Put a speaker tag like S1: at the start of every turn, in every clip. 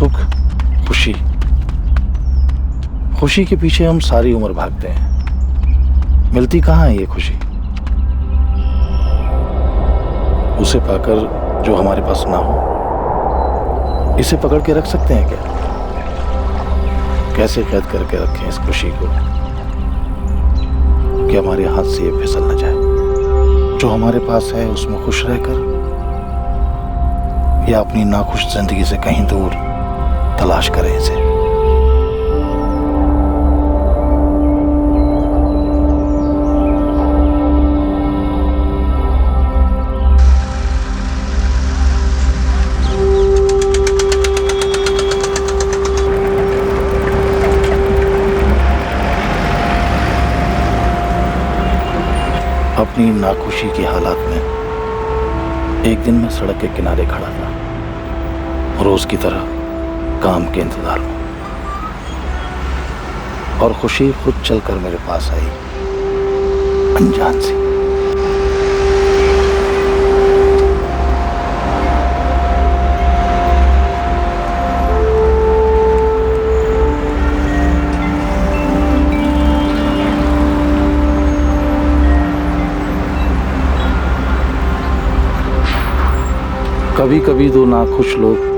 S1: सुख, खुशी, खुशी के पीछे हम सारी उम्र भागते हैं। मिलती कहाँ है ये खुशी? उसे पाकर जो हमारे पास ना हो, इसे पकड़ के रख सकते हैं क्या? कैसे कैद करके रखें इस खुशी को कि हमारे हाथ से ये फिसल न जाए। जो हमारे पास है उसमें खुश रहकर या अपनी नाखुश जिंदगी से कहीं दूर तलाश करें इसे। अपनी नाखुशी की हालात में एक दिन मैं सड़क के किनारे खड़ा था, रोज की तरह काम के इंतजार में, और खुशी खुद चलकर मेरे पास आई, अनजान सी। कभी कभी दो नाखुश लोग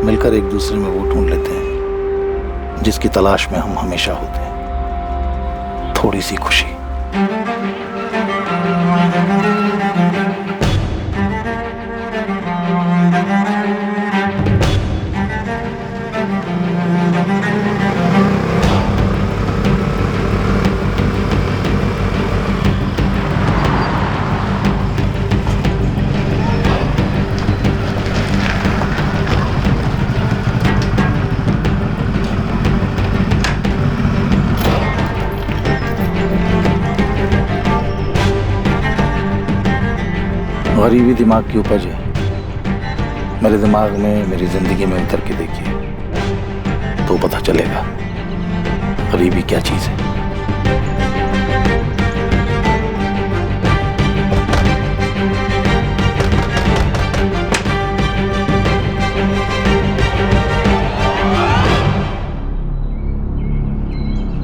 S1: मिलकर एक दूसरे में वो ढूंढ लेते हैं जिसकी तलाश में हम हमेशा होते हैं, थोड़ी सी खुशी। गरीबी दिमाग की उपज है। मेरे दिमाग में, मेरी जिंदगी में उतर के देखिए तो पता चलेगा गरीबी क्या चीज है।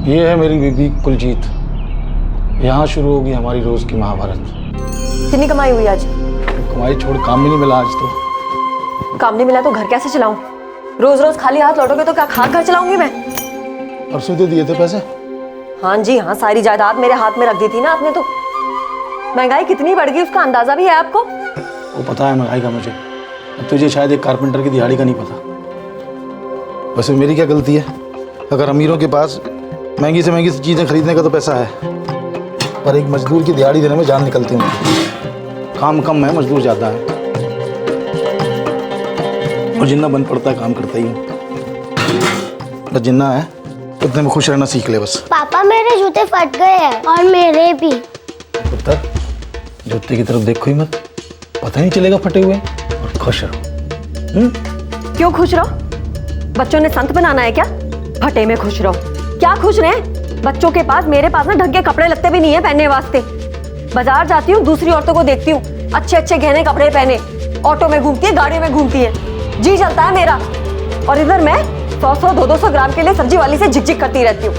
S1: ये है मेरी बीबी कुलजीत। यहाँ शुरू होगी हमारी रोज की महाभारत।
S2: कितनी कमाई हुई आज?
S1: कमाई छोड़, काम भी नहीं मिला आज तो।
S2: काम नहीं मिला तो घर कैसे चलाऊं? रोज रोज खाली हाथ लौटोगे तो क्या खाक घर चलाऊंगी मैं?
S1: परसों तो दिए थे पैसे।
S2: हाँ जी हाँ, सारी जायदाद मेरे हाथ में रख दी थी ना आपने तो। महंगाई कितनी बढ़ गई उसका अंदाजा भी है आपको?
S1: वो पता है महंगाई का मुझे, तुझे शायद एक कारपेंटर की दिहाड़ी का नहीं पता। वैसे मेरी क्या गलती है? अगर अमीरों के पास महंगी से महंगी चीजें खरीदने का तो पैसा है, पर एक मजदूर की दिहाड़ी देने में जान निकलती है। काम कम है, मजदूर ज्यादा है, और जिन्ना बन पड़ता है काम करता ही हूँ। बस जिन्ना है उतने में खुश रहना सीख ले बस।
S3: पापा मेरे जूते फट गए हैं और मेरे भी।
S1: पुत्र, जूते की तरफ देखो ही मत, पता नहीं चलेगा फटे हुए। और खुश रहो।
S2: क्यों खुश रहो? बच्चों ने संत बनाना है क्या? फटे में खुश रहो? क्या खुश रहे? बच्चों के पास, मेरे पास ना ढंग के कपड़े लगते भी नहीं है पहनने वास्ते। बाजार जाती हूँ, दूसरी औरतों को देखती हूँ अच्छे अच्छे गहने कपड़े पहने, ऑटो में घूमती है, गाड़ी में घूमती है, जी चलता है मेरा। और इधर मैं 100-100, 200 ग्राम के लिए सब्जी वाली से झिकझिक करती रहती हूँ।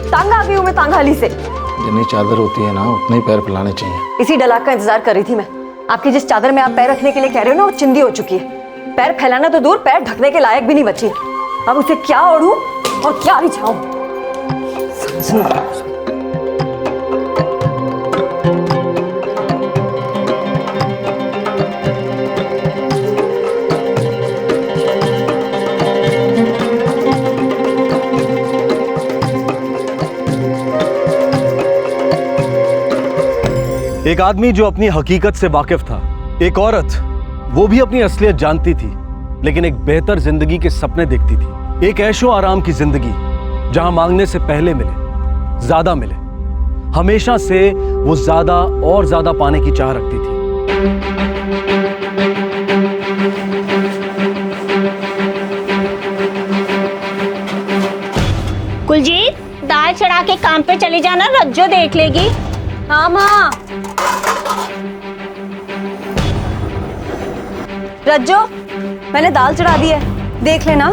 S2: तंग आ गई हूँ मैं तंगहाली से।
S1: जितनी चादर होती है ना उतने ही पैर फैलाने चाहिए।
S2: इसी डलाक का इंतजार कर रही थी मैं। आपकी जिस चादर में आप पैर रखने के लिए कह रहे हो ना, वो चिंदी हो चुकी है। पैर फैलाना तो दूर, पैर ढकने के लायक भी नहीं बची। अब उसे क्या ओढ़ूं और क्या बिछाऊं?
S4: एक आदमी जो अपनी हकीकत से वाकिफ था, एक औरत वो भी अपनी असलियत जानती थी लेकिन एक बेहतर जिंदगी के सपने देखती थी। एक ऐशो आराम की जिंदगी जहां मांगने से पहले मिले, ज्यादा मिले। हमेशा से वो ज्यादा और ज्यादा पाने की चाह रखती थी।
S5: कुलजीत, दाल चढ़ा के काम पे चली जाना, रज्जो देख लेगी।
S2: हाँ माँ। रज्जो, मैंने दाल चढ़ा दी है, देख लेना।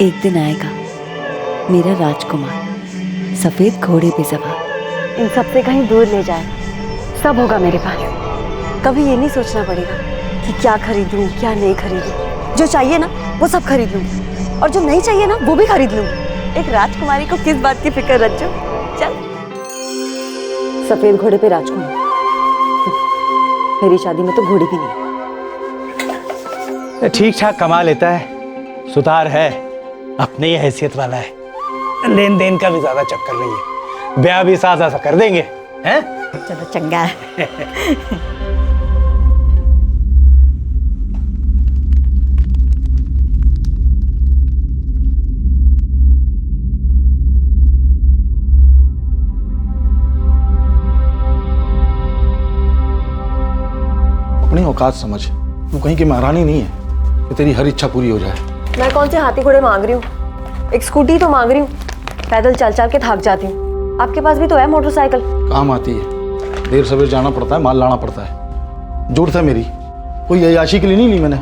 S2: एक दिन आएगा मेरा राजकुमार, सफेद घोड़े पे सवार, इन सबसे कहीं दूर ले जाएगा। सब होगा मेरे पास। कभी ये नहीं सोचना पड़ेगा कि क्या खरीदूं क्या नहीं खरीदूं। जो चाहिए ना वो सब खरीद लूंगी, और जो नहीं चाहिए ना वो भी खरीद लूंगी। एक राजकुमारी को किस बात की फिक्र रज्जू। चल। सफेद घोड़े पे राजकुमार, मेरी शादी में तो घोड़ी भी नहीं।
S6: ठीक ठाक कमा लेता है, सुतार है, अपनी ही हैसियत वाला है, लेन देन का भी ज्यादा चक्कर नहीं है, ब्याह भी साथ साथ कर देंगे हैं?
S2: चलो चंगा है।
S1: अपनी औकात समझ, तू कहीं की महारानी नहीं है कि तेरी हर इच्छा पूरी हो जाए।
S2: मैं कौन से हाथी घोड़े मांग रही हूँ, एक स्कूटी तो मांग रही हूँ। पैदल चल चल के थक जाती हूँ, आपके पास भी तो है मोटरसाइकिल।
S1: काम आती है, देर सवेर जाना पड़ता है, माल लाना पड़ता है। जरूरत है मेरी, कोई अय्याशी के लिए नहीं ली मैंने।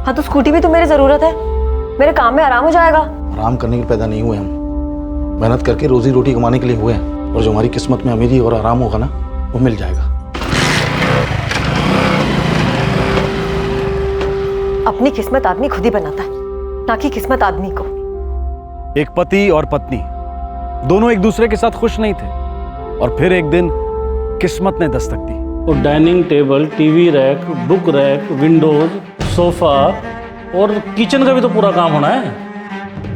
S2: हाँ तो स्कूटी भी तो मेरी जरूरत है, मेरे काम में आराम हो जाएगा।
S1: आराम करने के लिए पैदा नहीं हुए हम, मेहनत करके रोजी रोटी कमाने के लिए हुए हैं। और जो हमारी किस्मत में अमीरी और आराम होगा ना, वो मिल जाएगा।
S2: अपनी किस्मत आदमी खुद ही बनाता है, ना कि किस्मत आदमी को।
S4: एक पति और पत्नी दोनों एक दूसरे के साथ खुश नहीं थे, और फिर एक दिन किस्मत ने दस्तक दी।
S7: तो dining table, TV rack, book rack, Windows, sofa और किचन का भी तो पूरा काम होना है।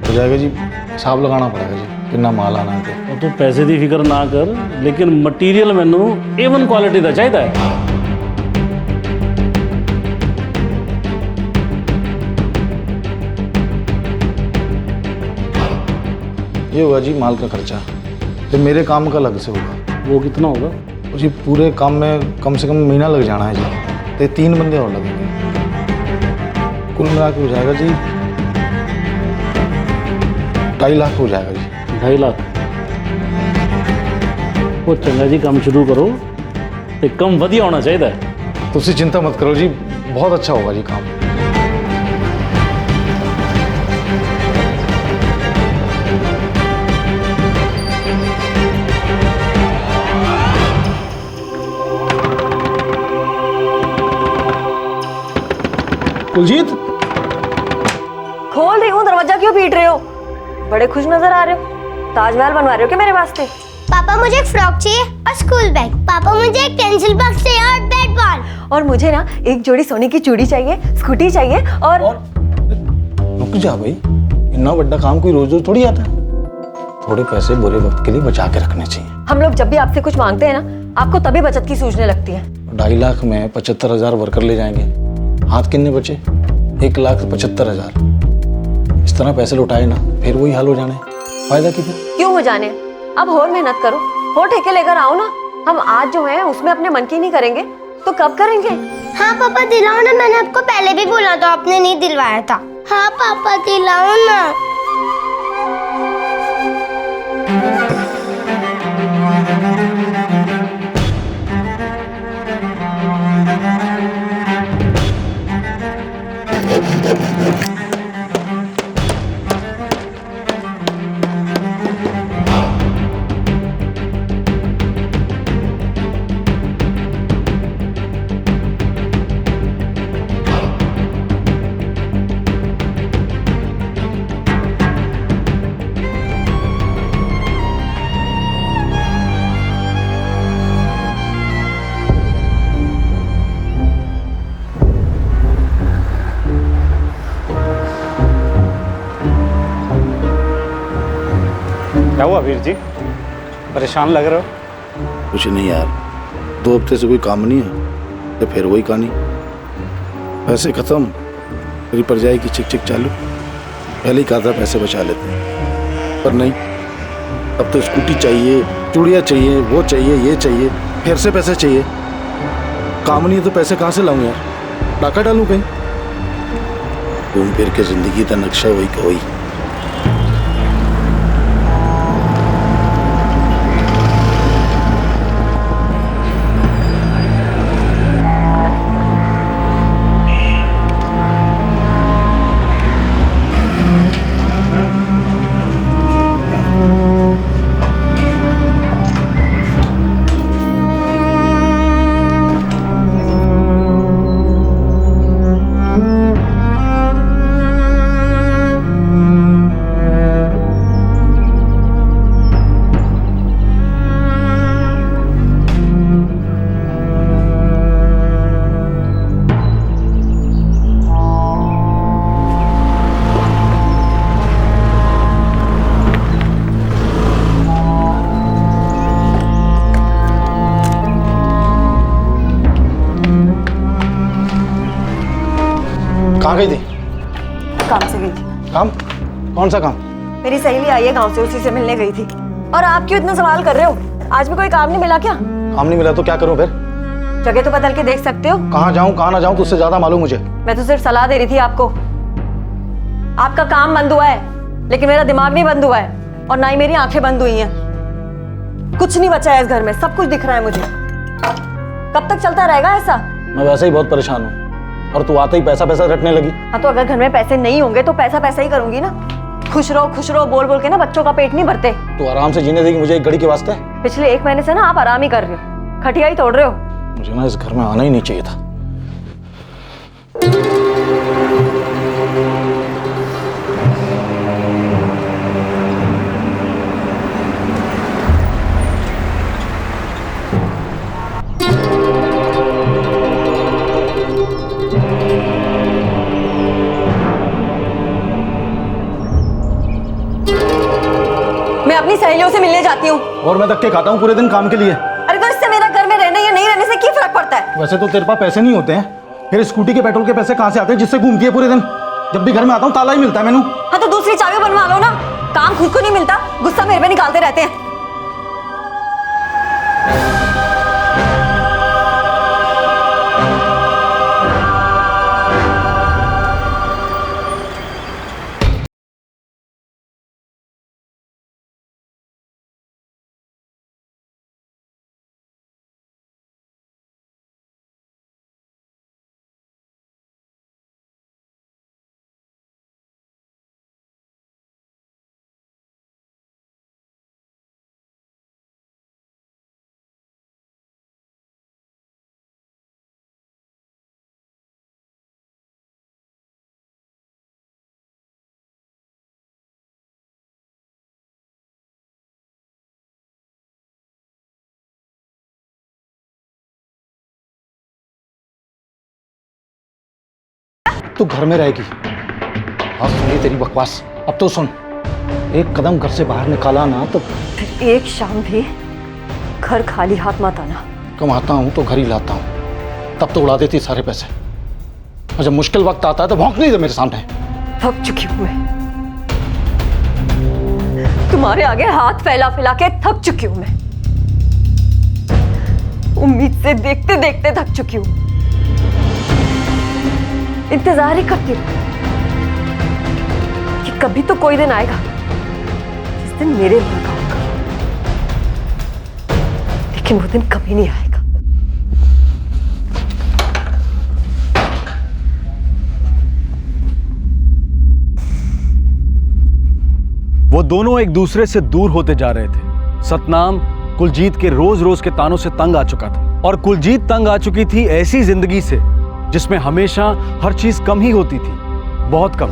S1: हो जाएगा जी, हिसाब लगाना पड़ेगा जी, कितना माल आना है।
S7: और तू पैसे की फिक्र ना कर, लेकिन मटीरियल मैनू A1 क्वालिटी का चाहिए।
S1: ये होगा जी माल का खर्चा, फिर मेरे काम का अलग से होगा।
S7: वो कितना होगा?
S1: जी पूरे काम में कम से कम महीना लग जाना है जी, तो 3 बंदे और लगेंगे। कुल मिला के हो जाएगा जी 2.5 लाख हो जाएगा जी।
S7: 2.5 लाख? वो चंगा जी, काम शुरू करो, एक कम वधिया होना चाहिए।
S1: तुसी चिंता मत करो जी, बहुत अच्छा होगा जी काम। कुलजीत,
S2: खोल रही हूँ, दरवाजा क्यों पीट रहे हो? बड़े खुश नजर आ रहे हो, ताजमहल बनवा रहे हो क्या मेरे वास्ते?
S3: पापा मुझे एक फ्रॉक चाहिए और स्कूल बैग। पापा मुझे एक पेंसिल बॉक्स चाहिए और बैट बॉल।
S2: और मुझे ना एक जोड़ी सोने की चूड़ी चाहिए, स्कूटी चाहिए और
S1: रुक जा भाई, इतना बड़ा काम कोई रोज रोज थोड़ी आता है। थोड़े पैसे बुरे वक्त के लिए बचा के रखने चाहिए।
S2: हम लोग जब भी आपसे कुछ मांगते हैं ना, आपको तभी बचत की सूझने लगती है।
S1: 2.5 लाख में 75,000 वर्कर ले जाएंगे, हाथ कितने बचे? 1,75,000। इस तरह पैसे लौटाए ना, फिर वही हाल हो जाने, फायदा की फिर?
S2: क्यों हो जाने, अब और मेहनत करो, और ठेके लेकर आओ ना। हम आज जो है उसमें अपने मन की नहीं करेंगे तो कब करेंगे?
S3: हाँ पापा दिलाओ ना, मैंने आपको पहले भी बोला था, आपने नहीं दिलवाया था। हाँ पापा दिलाओ ना।
S6: क्या हुआ वीर जी, परेशान लग रहे हो?
S1: कुछ नहीं यार, 2 हफ्ते से कोई काम नहीं है, तो फिर वही कहानी, पैसे खत्म, फिर पड़ जाएगी चिक चिक चालू। पहले ही कहा था पैसे बचा लेते हैं, पर नहीं, अब तो स्कूटी चाहिए, चूड़ियाँ चाहिए, वो चाहिए, ये चाहिए, फिर से पैसे चाहिए। काम नहीं है तो पैसे कहाँ से लाऊं यार, डाका डालूं कहीं? घूम फिर के जिंदगी का नक्शा वही का वही। कहाँ गई थी?
S2: काम से गई थी।
S1: काम? कौन सा काम?
S2: मेरी सहेली आई है गांव से, उसी से मिलने गई थी। और आप क्यों इतना सवाल कर रहे हो? आज भी कोई काम नहीं मिला क्या?
S1: काम नहीं मिला तो क्या करूं फिर?
S2: जगह तो बदल के देख सकते हो।
S1: कहाँ जाऊं कहाँ ना जाऊं तुझसे ज्यादा मालूम मुझे।
S2: मैं तो सिर्फ सलाह दे रही थी आपको। आपका काम बंद हुआ है, लेकिन मेरा दिमाग नहीं बंद हुआ है, और ना ही मेरी आंखें बंद हुई हैं। कुछ नहीं बचा है इस घर में, सब कुछ दिख रहा है मुझे। कब तक चलता रहेगा ऐसा?
S1: मैं वैसे ही बहुत परेशान हूँ, और तू आते ही पैसा पैसा रटने लगी।
S2: हाँ, तो अगर घर में पैसे नहीं होंगे तो पैसा पैसा ही करूंगी ना। खुश रहो बोल बोल के ना बच्चों का पेट नहीं भरते।
S1: तू आराम से जीने देगी मुझे एक घड़ी के वास्ते?
S2: पिछले 1 महीने से ना आप आराम ही कर रहे हो, खटिया ही तोड़ रहे हो।
S1: मुझे ना इस घर में आना ही नहीं चाहिए था।
S2: मैं अपनी सहेलियों से मिलने जाती हूँ।
S1: और मैं धक्के खाता हूँ पूरे दिन काम के लिए।
S2: अरे तो इससे मेरा घर में रहने या नहीं रहने से क्या फर्क पड़ता है?
S1: वैसे तो तेरे पास पैसे नहीं होते हैं, फिर स्कूटी के पेट्रोल के पैसे कहाँ से आते हैं जिससे घूमती है पूरे दिन? जब भी घर में आता हूँ ताला ही मिलता है मैनू।
S2: हाँ, तो दूसरी चाबी बनवा लो ना। काम खुद को नहीं मिलता, गुस्सा मेरे पे निकालते रहते हैं।
S1: तू घर में रहेगी। आज सुनी तेरी बकवास, अब तो सुन। एक कदम घर से बाहर निकाला ना तो
S2: फिर एक शाम भी घर खाली हाथ मत आना।
S1: कमाता हूँ तो घर ही लाता हूँ, तब तो उड़ा देती सारे पैसे, और जब मुश्किल वक्त आता है तो भौंक नहीं दे मेरे सामने।
S2: थक चुकी हूँ मैं, तुम्हारे आगे हाथ फैला फैला के थक चुकी हूँ मैं। उम्मीद से देखते देखते थक चुकी हूँ। इंतजार ही करती हूँ कि कभी तो कोई दिन आएगा जिस दिन मेरे मन का होगा, लेकिन वो दिन कभी नहीं आएगा।
S4: वो दोनों एक दूसरे से दूर होते जा रहे थे। सतनाम कुलजीत के रोज रोज के तानों से तंग आ चुका था, और कुलजीत तंग आ चुकी थी ऐसी जिंदगी से जिसमें हमेशा हर चीज कम ही होती थी, बहुत कम।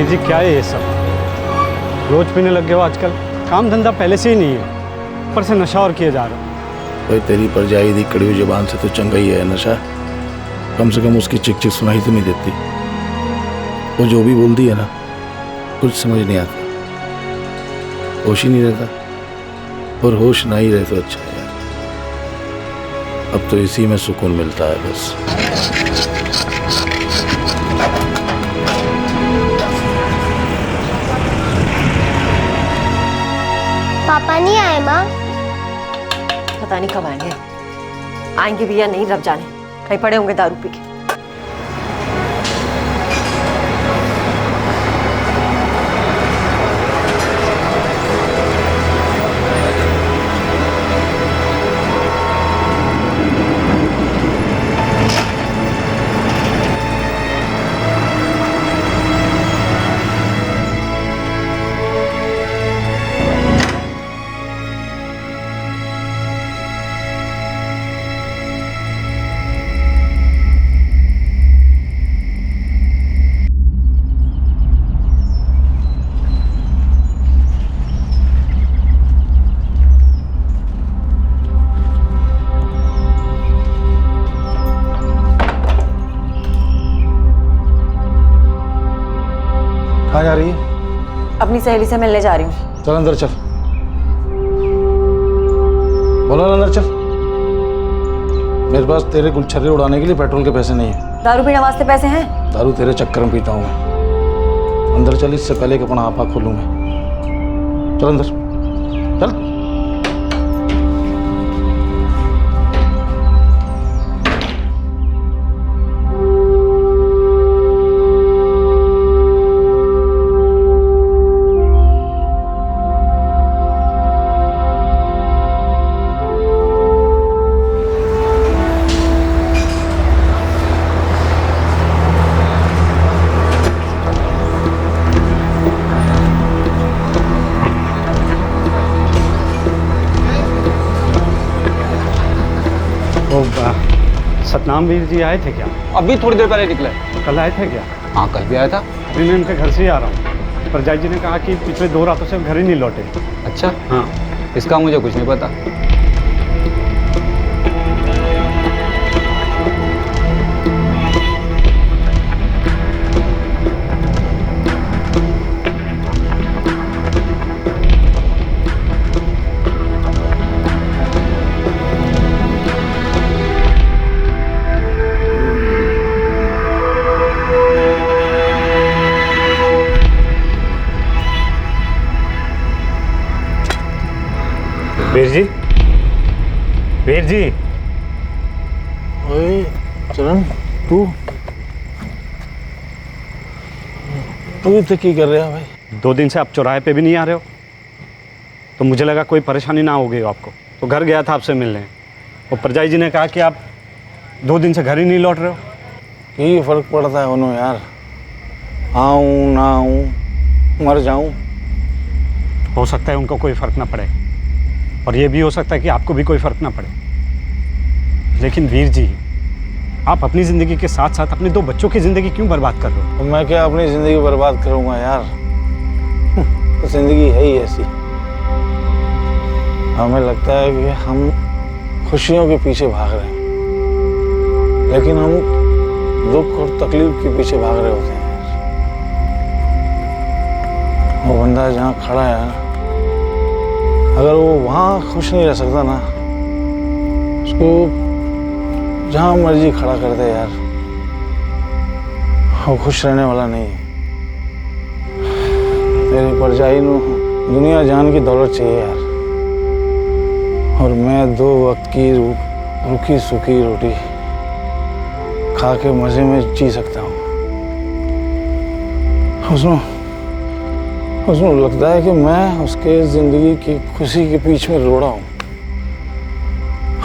S6: जी क्या है ये सब? रोज पीने लग गए हो आजकल। काम धंधा पहले से ही नहीं है, ऊपर से नशा और किए जा रहे हो।
S1: भाई तेरी पर जाई दी कड़ी हुई जुबान से तो चंगा ही है नशा। कम से कम उसकी चिक चिक सुनाई तो नहीं देती। वो जो भी बोलती है ना कुछ समझ नहीं आता, होश ही नहीं रहता, और होश ना ही रहे तो अच्छा है यार। अब तो इसी में सुकून मिलता है बस।
S3: पापा नहीं आए माँ?
S2: पता नहीं कब आएंगे, आएंगे भी या नहीं रब जाने, कहीं पड़े होंगे दारू पी के। अपनी सहेली से मिलने जा रही हूँ।
S1: चल अंदर चल, बोला अंदर चल। मेरे पास तेरे गुलछर्रे उड़ाने के लिए पेट्रोल के पैसे नहीं है।
S2: दारू पीने वास्ते पैसे हैं?
S1: दारू तेरे चक्कर में पीता हूँ मैं। अंदर चल, इससे पहले कि अपना आपा खोलूँ मैं। चल अंदर चल।
S6: सतनाम वीर जी आए थे क्या?
S8: अभी थोड़ी देर पहले निकले।
S6: कल आए थे क्या?
S8: हाँ कल भी आया था।
S6: अभी मैं उनके घर से ही आ रहा हूँ। परजाई जी ने कहा कि पिछले 2 रातों से घर ही नहीं लौटे।
S8: अच्छा,
S6: हाँ।
S8: इसका मुझे कुछ नहीं पता।
S6: वीर जी, वीर जी।
S1: ओए चरण, तू इतने की कर रहा है भाई?
S6: 2 दिन से आप चौराहे पे भी नहीं आ रहे हो, तो मुझे लगा कोई परेशानी ना हो गई हो आपको, तो घर गया था आपसे मिलने। और परजाई जी ने कहा कि आप 2 दिन से घर ही नहीं लौट रहे हो।
S1: यही फर्क पड़ता है उन्होंने यार, आऊँ ना आऊँ, मर जाऊँ।
S6: हो सकता है उनको कोई फर्क ना पड़े, और ये भी हो सकता है कि आपको भी कोई फर्क ना पड़े। लेकिन वीर जी, आप अपनी ज़िंदगी के साथ साथ अपने 2 बच्चों की ज़िंदगी क्यों बर्बाद कर रहे हो?
S1: तो मैं क्या अपनी ज़िंदगी बर्बाद करूँगा यार? तो ज़िंदगी है ही ऐसी। हमें लगता है कि हम खुशियों के पीछे भाग रहे हैं, लेकिन हम दुख और तकलीफ के पीछे भाग रहे होते हैं यार। वो बंदा जहाँ खड़ा है ना, अगर वो वहाँ खुश नहीं रह सकता ना, उसको जहाँ मर्जी खड़ा कर दे यार, वो खुश रहने वाला नहीं है। तेरी परजाई नू दुनिया जान की दौलत चाहिए यार, और मैं 2 वक्त की रूखी सूखी रोटी खा के मज़े में जी सकता हूँ। उसको लगता है कि मैं उसके ज़िंदगी की खुशी के पीछे में रोड़ा हूँ,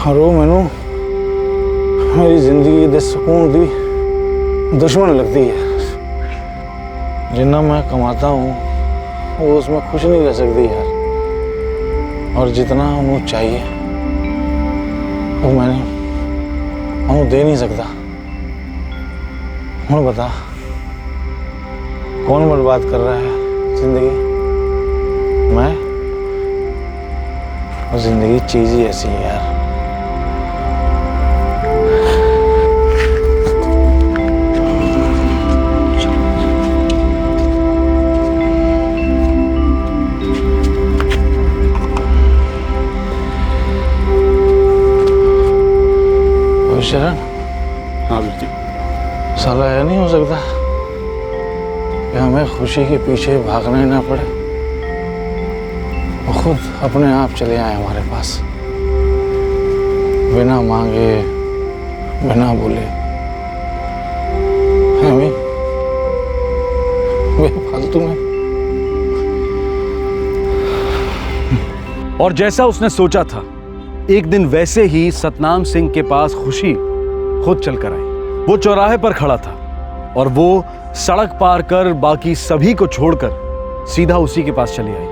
S1: और वो मैनू मेरी ज़िंदगी दे सुकून दी दुश्मन लगती है। जितना मैं कमाता हूँ वो उसमें खुश नहीं रह सकती यार, और जितना उन्हें चाहिए वो मैंने उन्हें दे नहीं सकता। उन्हें बता, कौन बर्बाद कर रहा है जिंदगी? मैं? और जिंदगी चीज ही ऐसी है यार। शरण,
S6: हाँ बेटी।
S1: साला यह नहीं हो सकता कि हमें खुशी के पीछे भागना ना पड़े, वो खुद अपने आप चले आए हमारे पास, बिना मांगे बिना बोले। हमें बेफालतू में।
S4: और जैसा उसने सोचा था, एक दिन वैसे ही सतनाम सिंह के पास खुशी खुद चलकर आई। वो चौराहे पर खड़ा था और वो सड़क पार कर बाकी सभी को छोड़कर सीधा उसी के पास चली आई।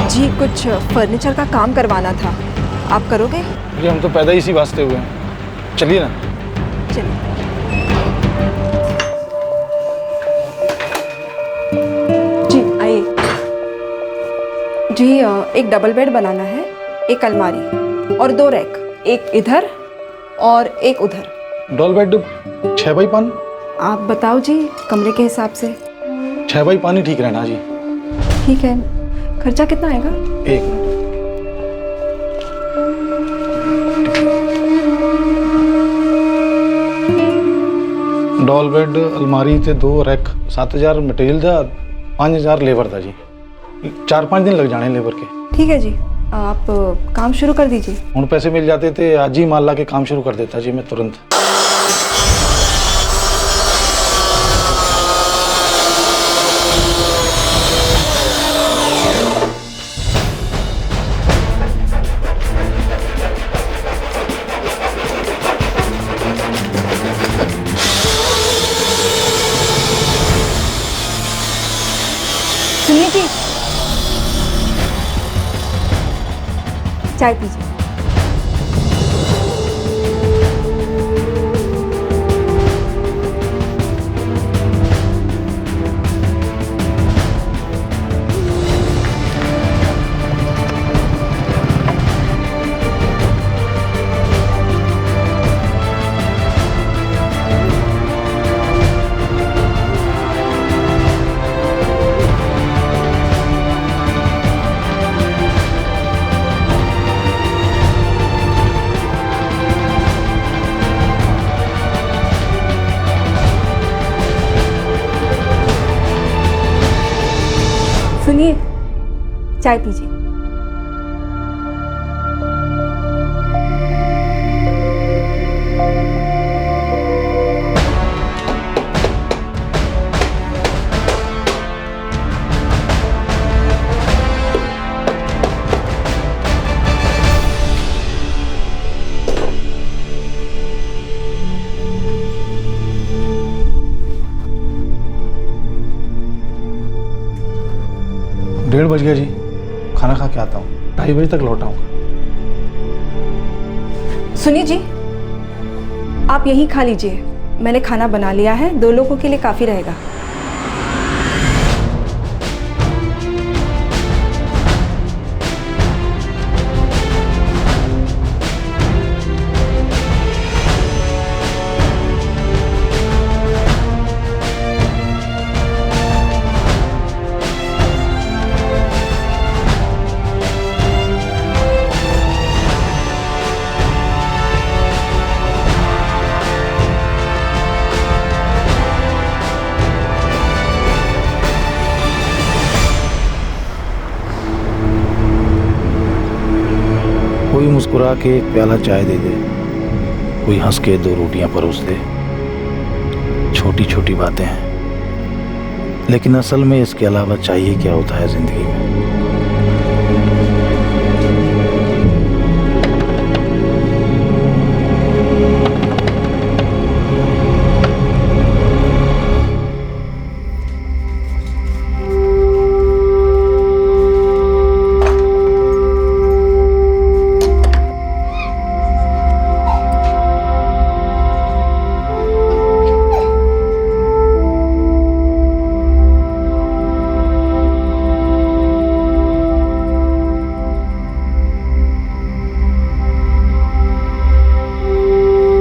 S9: जी कुछ फर्नीचर का काम करवाना था, आप करोगे?
S1: ये हम तो पैदा ही इसी वास्ते हुए हैं, चलिए ना।
S9: चलिए। जी आइए। जी एक डबल बेड बनाना है, एक अलमारी और 2 रैक, एक इधर और एक उधर।
S1: Double bed 6x5?
S9: आप बताओ जी कमरे के हिसाब से।
S1: 6x5 ही ठीक रहना जी।
S9: ठीक है, खर्चा कितना आएगा?
S1: 1 मिनट। डबल बेड अलमारी थे 2 रैक 7000 मटेरियल था, 5000 लेबर था जी। 4-5 दिन लग जाने लेबर के।
S9: ठीक है जी, आप काम शुरू कर दीजिए।
S1: हूँ पैसे मिल जाते थे आज ही माल ला के काम शुरू कर देता जी मैं तुरंत।
S9: सुनिए जी, चाय पीजिए। सुनिए, चाय पीजिए।
S1: डेढ़ बज गया जी, खाना खा के आता हूँ, 2:30 बजे तक लौट आऊँगा।
S9: सुनिए जी, आप यहीं खा लीजिए, मैंने खाना बना लिया है, 2 लोगों के लिए काफ़ी रहेगा।
S1: कोई मुस्कुरा के एक प्याला चाय दे दे, कोई हंस के 2 रोटियां परोस दे। छोटी छोटी बातें हैं, लेकिन असल में इसके अलावा चाहिए क्या होता है जिंदगी में।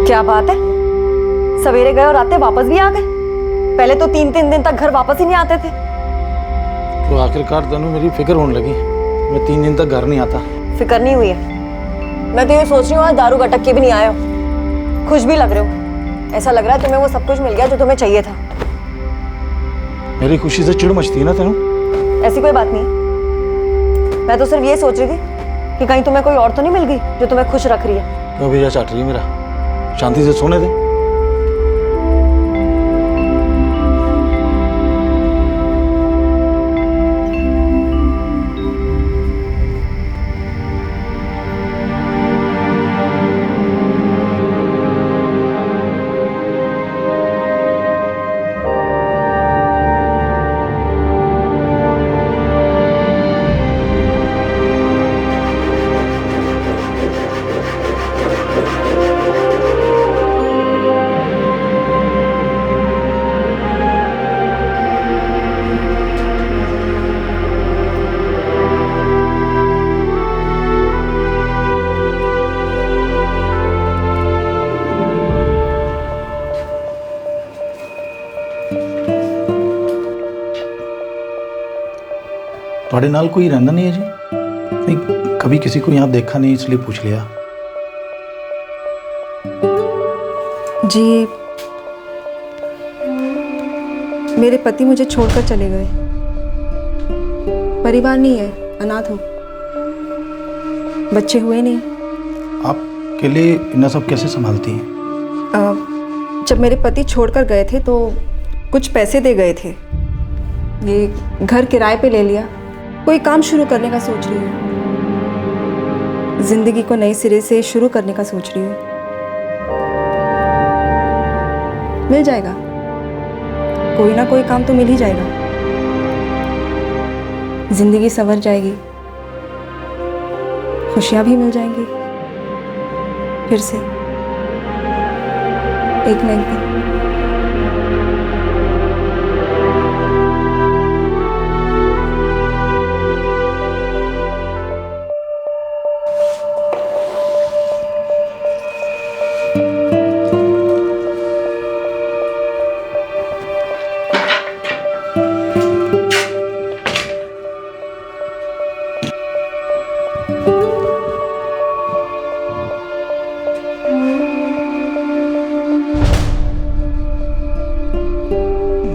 S2: क्या बात है, सवेरे गए और रात वापस भी आ गए। पहले तो 3-3 दिन तक घर वापस ही नहीं आते थे।
S1: तो आखिरकार तनु मेरी फिक्र होने लगी, मैं 3 दिन तक घर नहीं आता।
S2: फिक्र नहीं हुई है, मैं तो ये सोच रही हूँ आज दारू गटक के भी नहीं आए हो। खुश भी लग रहे हो, ऐसा लग रहा है तुम्हें वो सब कुछ मिल गया जो तुम्हें चाहिए था।
S1: मेरी खुशी से चिढ़ मचती है ना तनु।
S2: ऐसी कोई बात नहीं, मैं तो सिर्फ ये सोच रही थी कि कहीं तुम्हें कोई और तो नहीं मिल गई जो तुम्हें खुश रख रही है।
S1: क्यों भैया चाट रही है मेरा, शांति से सोने दे। थोड़े नाल कोई रहना नहीं है जी? नहीं, कभी किसी को यहाँ देखा नहीं इसलिए पूछ लिया।
S9: जी, मेरे पति मुझे छोड़कर चले गए। परिवार नहीं है, अनाथ हूँ, बच्चे हुए नहीं।
S1: आप अकेले इतना सब कैसे संभालती हैं?
S9: जब मेरे पति छोड़कर गए थे तो कुछ पैसे दे गए थे, ये घर किराए पे ले लिया। कोई काम शुरू करने का सोच रही हूँ, जिंदगी को नए सिरे से शुरू करने का सोच रही हूँ। मिल जाएगा, कोई ना कोई काम तो मिल ही जाएगा। जिंदगी संवर जाएगी, खुशियाँ भी मिल जाएंगी फिर से एक न एक दिन।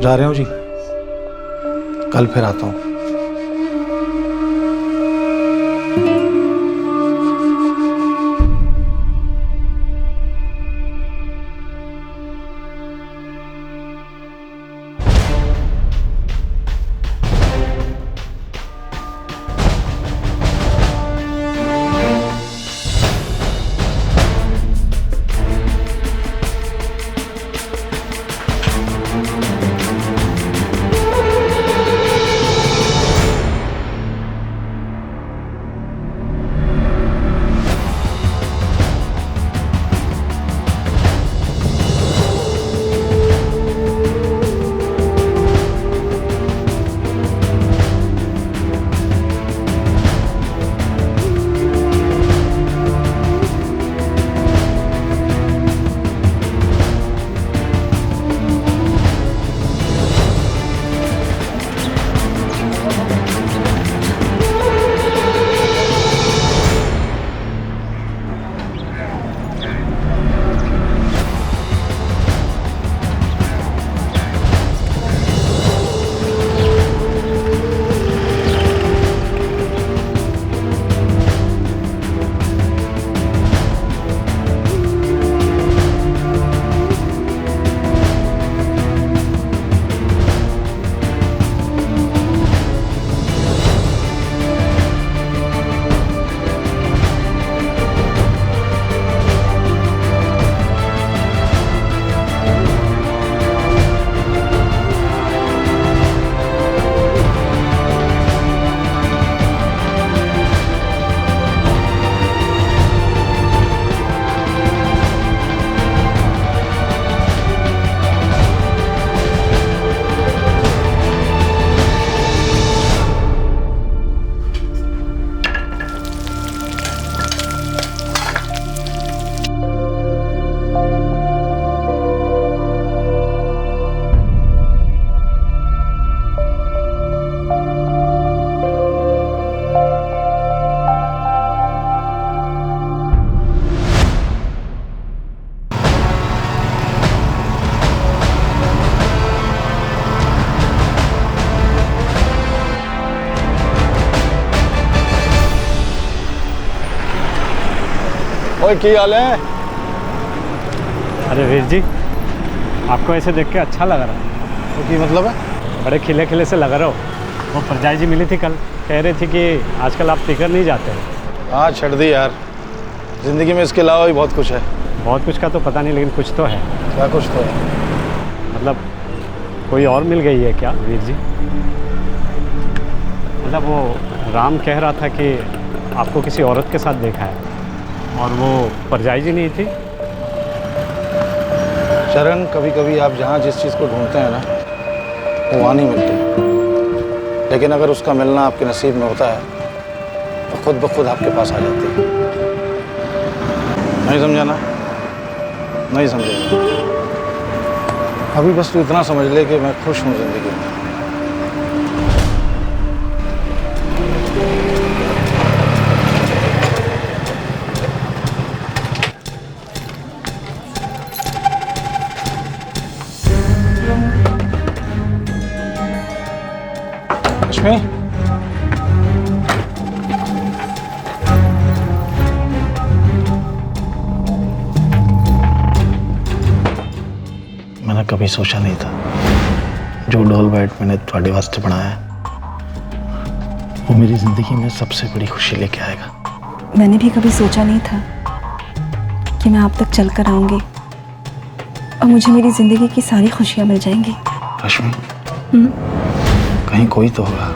S1: जा रहे हो जी? कल फिर आता हूँ।
S8: ओए की हाल है?
S6: अरे वीर जी, आपको ऐसे देख के अच्छा लग रहा है।
S1: तो की मतलब है?
S6: बड़े खिले खिले से लग रहे हो। वो परजाई जी मिली थी कल, कह रही थी कि आजकल आप टिकर नहीं जाते।
S1: हाँ छड़ दी यार, जिंदगी में इसके अलावा भी बहुत कुछ है।
S6: बहुत कुछ का तो पता नहीं, लेकिन कुछ तो है।
S1: क्या कुछ तो है?
S6: मतलब कोई और मिल गई है क्या वीर जी? मतलब वो राम कह रहा था कि आपको किसी औरत के साथ देखा है, और वो परजाई जी नहीं थी।
S1: चरण, कभी कभी आप जहाँ जिस चीज़ को ढूंढते हैं ना, वो वहाँ नहीं मिलती, लेकिन अगर उसका मिलना आपके नसीब में होता है तो खुद ब खुद आपके पास आ जाती है। नहीं समझा ना? नहीं समझेगा। अभी बस तू इतना समझ ले कि मैं खुश हूँ ज़िंदगी में।
S8: रश्मि,
S1: मैंने कभी सोचा नहीं था जो डॉल बैट मैंने थोड़े वास्ते बनाया है वो मेरी जिंदगी में सबसे बड़ी खुशी लेके आएगा।
S9: मैंने भी कभी सोचा नहीं था कि मैं आप तक चल कर आऊंगी और मुझे मेरी जिंदगी की सारी खुशियां मिल जाएंगी।
S1: रश्मि, कहीं कोई तो होगा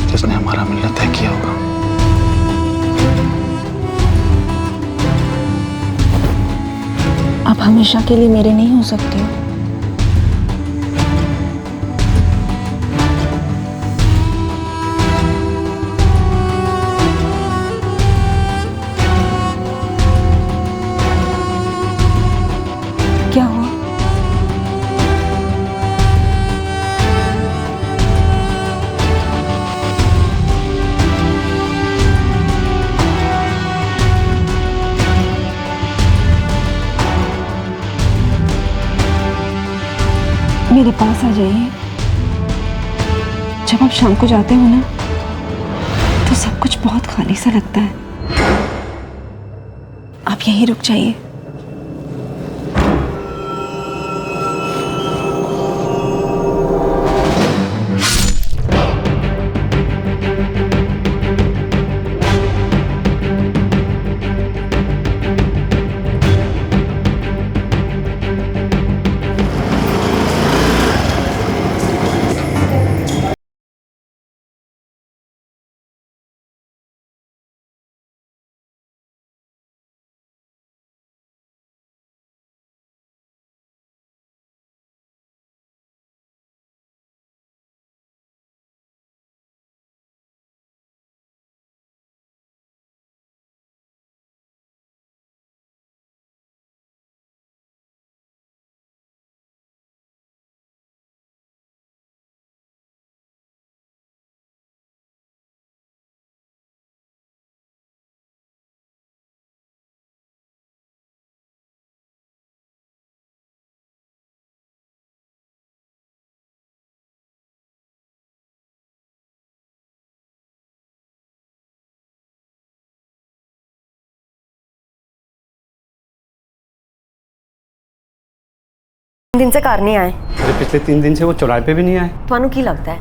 S1: जिसने हमारा मिलना तय किया होगा।
S9: आप हमेशा के लिए मेरे नहीं हो सकते हो। क्या हुआ? मेरे पास आ जाइए। जब आप शाम को जाते हो ना तो सब कुछ बहुत खाली सा लगता है। आप यहीं रुक जाइए।
S2: दिन से कार नहीं आए।
S6: अरे पिछले 3 दिन से वो चौराहे पे भी नहीं आए।
S2: ਤੁਹਾਨੂੰ ਕੀ लगता है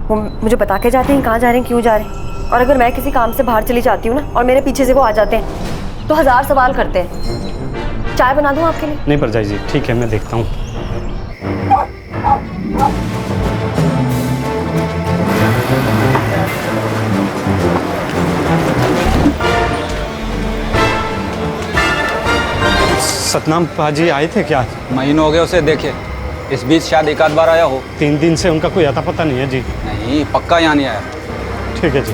S2: वो मुझे बता के जाते हैं कहाँ जा रहे हैं, क्यों जा रहे हैं? और अगर मैं किसी काम से बाहर चली जाती हूँ ना और मेरे पीछे से वो आ जाते हैं तो 1000 सवाल करते हैं। चाय बना दूँ आपके लिए?
S6: नहीं परजाई जी, ठीक है, मैं देखता हूँ। सतनाम पाजी आए थे क्या?
S8: महीनों हो गए उसे देखे, इस बीच शायद एक आध बार आया हो।
S6: 3 दिन से उनका कोई अता पता नहीं है जी।
S8: नहीं, पक्का यहाँ नहीं आया।
S6: ठीक है जी।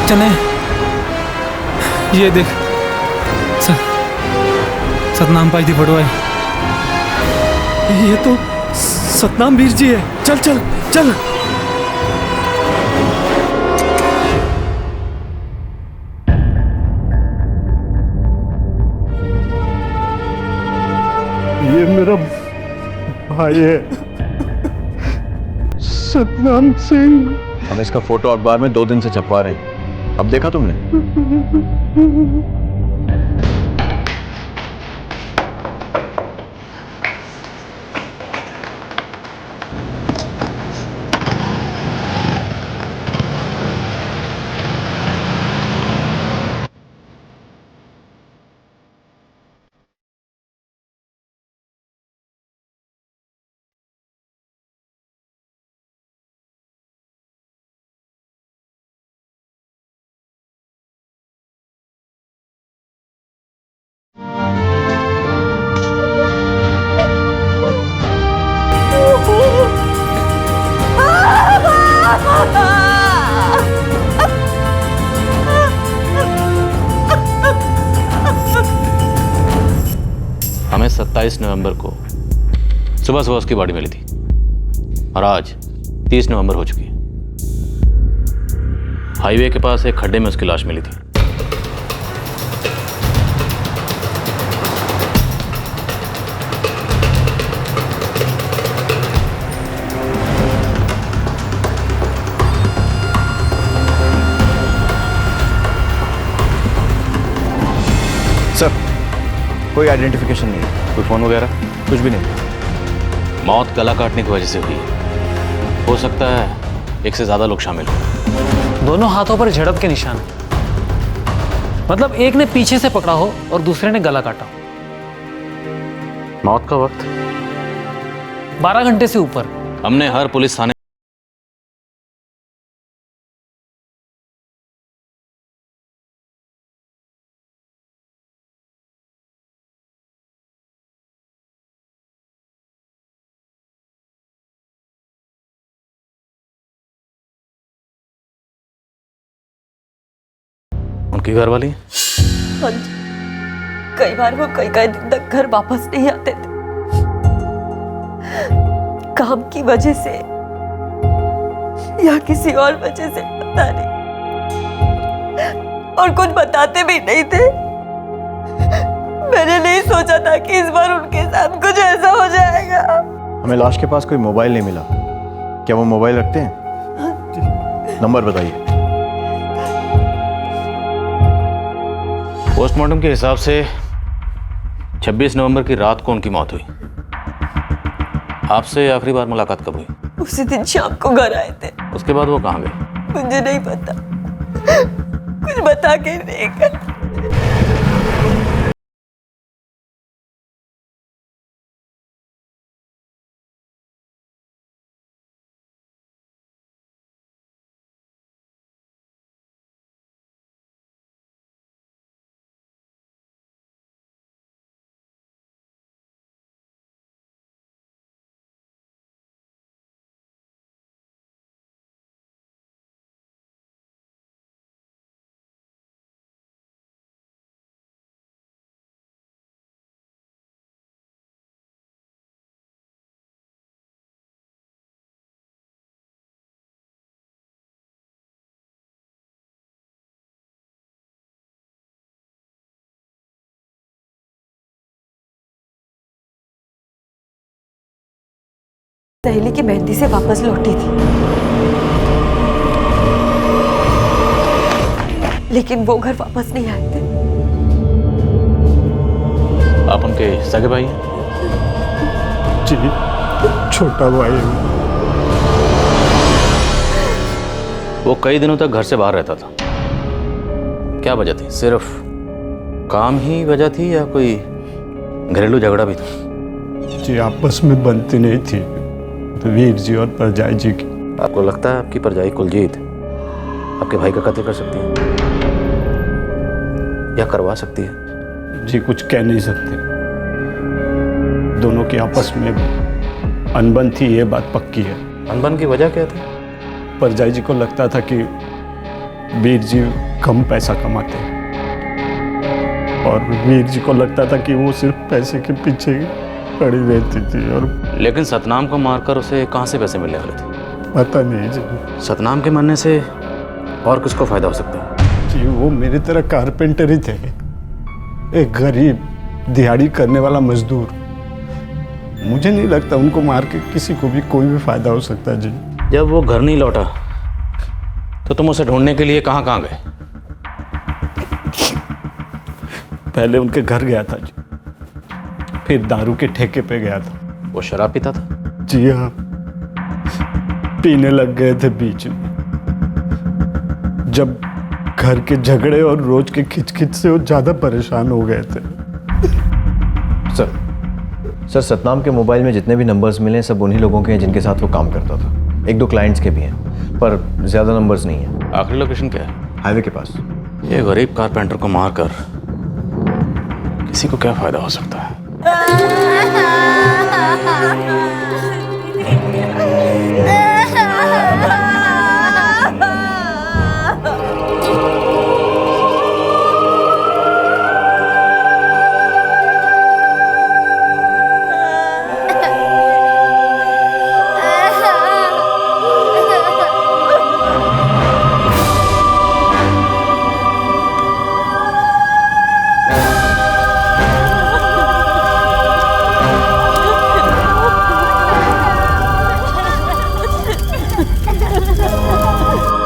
S10: चले, ये देख सतनाम पाई थी फोटो है। ये तो सतनाम वीर जी है। चल चल चल।
S6: ये मेरा भाई है, सतनाम सिंह।
S4: हम इसका फोटो अखबार में 2 दिन से छपवा रहे हैं। अब देखा तुमने?
S11: हमें 27 नवंबर को सुबह सुबह उसकी बॉडी मिली थी और आज 30 नवंबर हो चुकी है। हाईवे के पास एक खड्डे में उसकी लाश मिली थी।
S4: सर, कोई आइडेंटिफिकेशन नहीं है, कोई फ़ोन वगैरह कुछ भी नहीं।
S11: मौत गला काटने की वजह से हुई है। हो सकता है एक से ज़्यादा लोग शामिल हो।
S10: दोनों हाथों पर झड़प के निशान है। मतलब एक ने पीछे से पकड़ा हो और दूसरे ने गला काटा हो।
S11: मौत का वक्त
S10: 12 घंटे से ऊपर।
S11: हमने हर पुलिस थाने उनकी घर वाली।
S2: हाँ जी, कई बार वो कई दिन तक घर वापस नहीं आते थे, काम की वजह से या किसी और वजह से पता नहीं, और कुछ बताते भी नहीं थे। मैंने नहीं सोचा था कि इस बार उनके साथ कुछ ऐसा हो जाएगा।
S4: हमें लाश के पास कोई मोबाइल नहीं मिला। क्या वो मोबाइल रखते हैं? नंबर बताइए।
S11: पोस्टमार्टम के हिसाब से 26 नवंबर की रात को उनकी मौत हुई। आपसे आखिरी बार मुलाकात कब हुई?
S2: उसी दिन शाम को घर आए थे।
S11: उसके बाद वो कहाँ गए?
S2: मुझे नहीं पता, कुछ बता के नहीं गए। सहेली की मेहंदी से वापस लौटी थी, लेकिन वो घर वापस नहीं आए थे।
S11: आप उनके सगे भाई हैं?
S6: जी, छोटा भाई हूँ।
S11: वो कई दिनों तक घर से बाहर रहता था। क्या वजह थी? सिर्फ काम ही वजह थी या कोई घरेलू झगड़ा भी था?
S6: जी, आपस में बनती नहीं थी वीर जी और परजाई जी की।
S11: आपको लगता है आपकी परजाई कुलजीत आपके भाई का कत्ल कर सकती है या करवा सकती है?
S6: जी, कुछ कह नहीं सकते। दोनों की आपस में अनबन थी, ये बात पक्की है।
S11: अनबन की वजह क्या थी?
S6: परजाई जी को लगता था कि वीर जी कम पैसा कमाते हैं और वीर जी को लगता था कि वो सिर्फ पैसे के पीछे पड़ी रहती थी। और
S11: लेकिन सतनाम को मारकर उसे कहाँ से पैसे मिलने वाले थे?
S6: पता नहीं जी।
S11: सतनाम के मरने से और किसको फायदा हो सकता है?
S6: जी, वो मेरी तरह कारपेंटर ही थे, एक गरीब दिहाड़ी करने वाला मजदूर। मुझे नहीं लगता उनको मार के किसी को भी कोई भी फायदा हो सकता जी।
S11: जब वो घर नहीं लौटा तो तुम उसे ढूंढने के लिए कहाँ कहाँ गए?
S6: पहले उनके घर गया था जी, फिर दारू के ठेके पे गया था।
S11: वो शराब पीता था?
S6: जी हाँ, पीने लग गए थे बीच में। जब घर के झगड़े और रोज के खिचखिच से वो ज्यादा परेशान हो गए थे।
S4: सर, सतनाम के मोबाइल में जितने भी नंबर्स मिले सब उन्हीं लोगों के हैं जिनके साथ वो काम करता था। एक दो क्लाइंट्स के भी हैं, पर ज्यादा नंबर्स नहीं है।
S11: आखिरी लोकेशन क्या है?
S4: हाईवे के पास।
S11: ये गरीब कारपेंटर को मारकर किसी को क्या फायदा हो सकता है?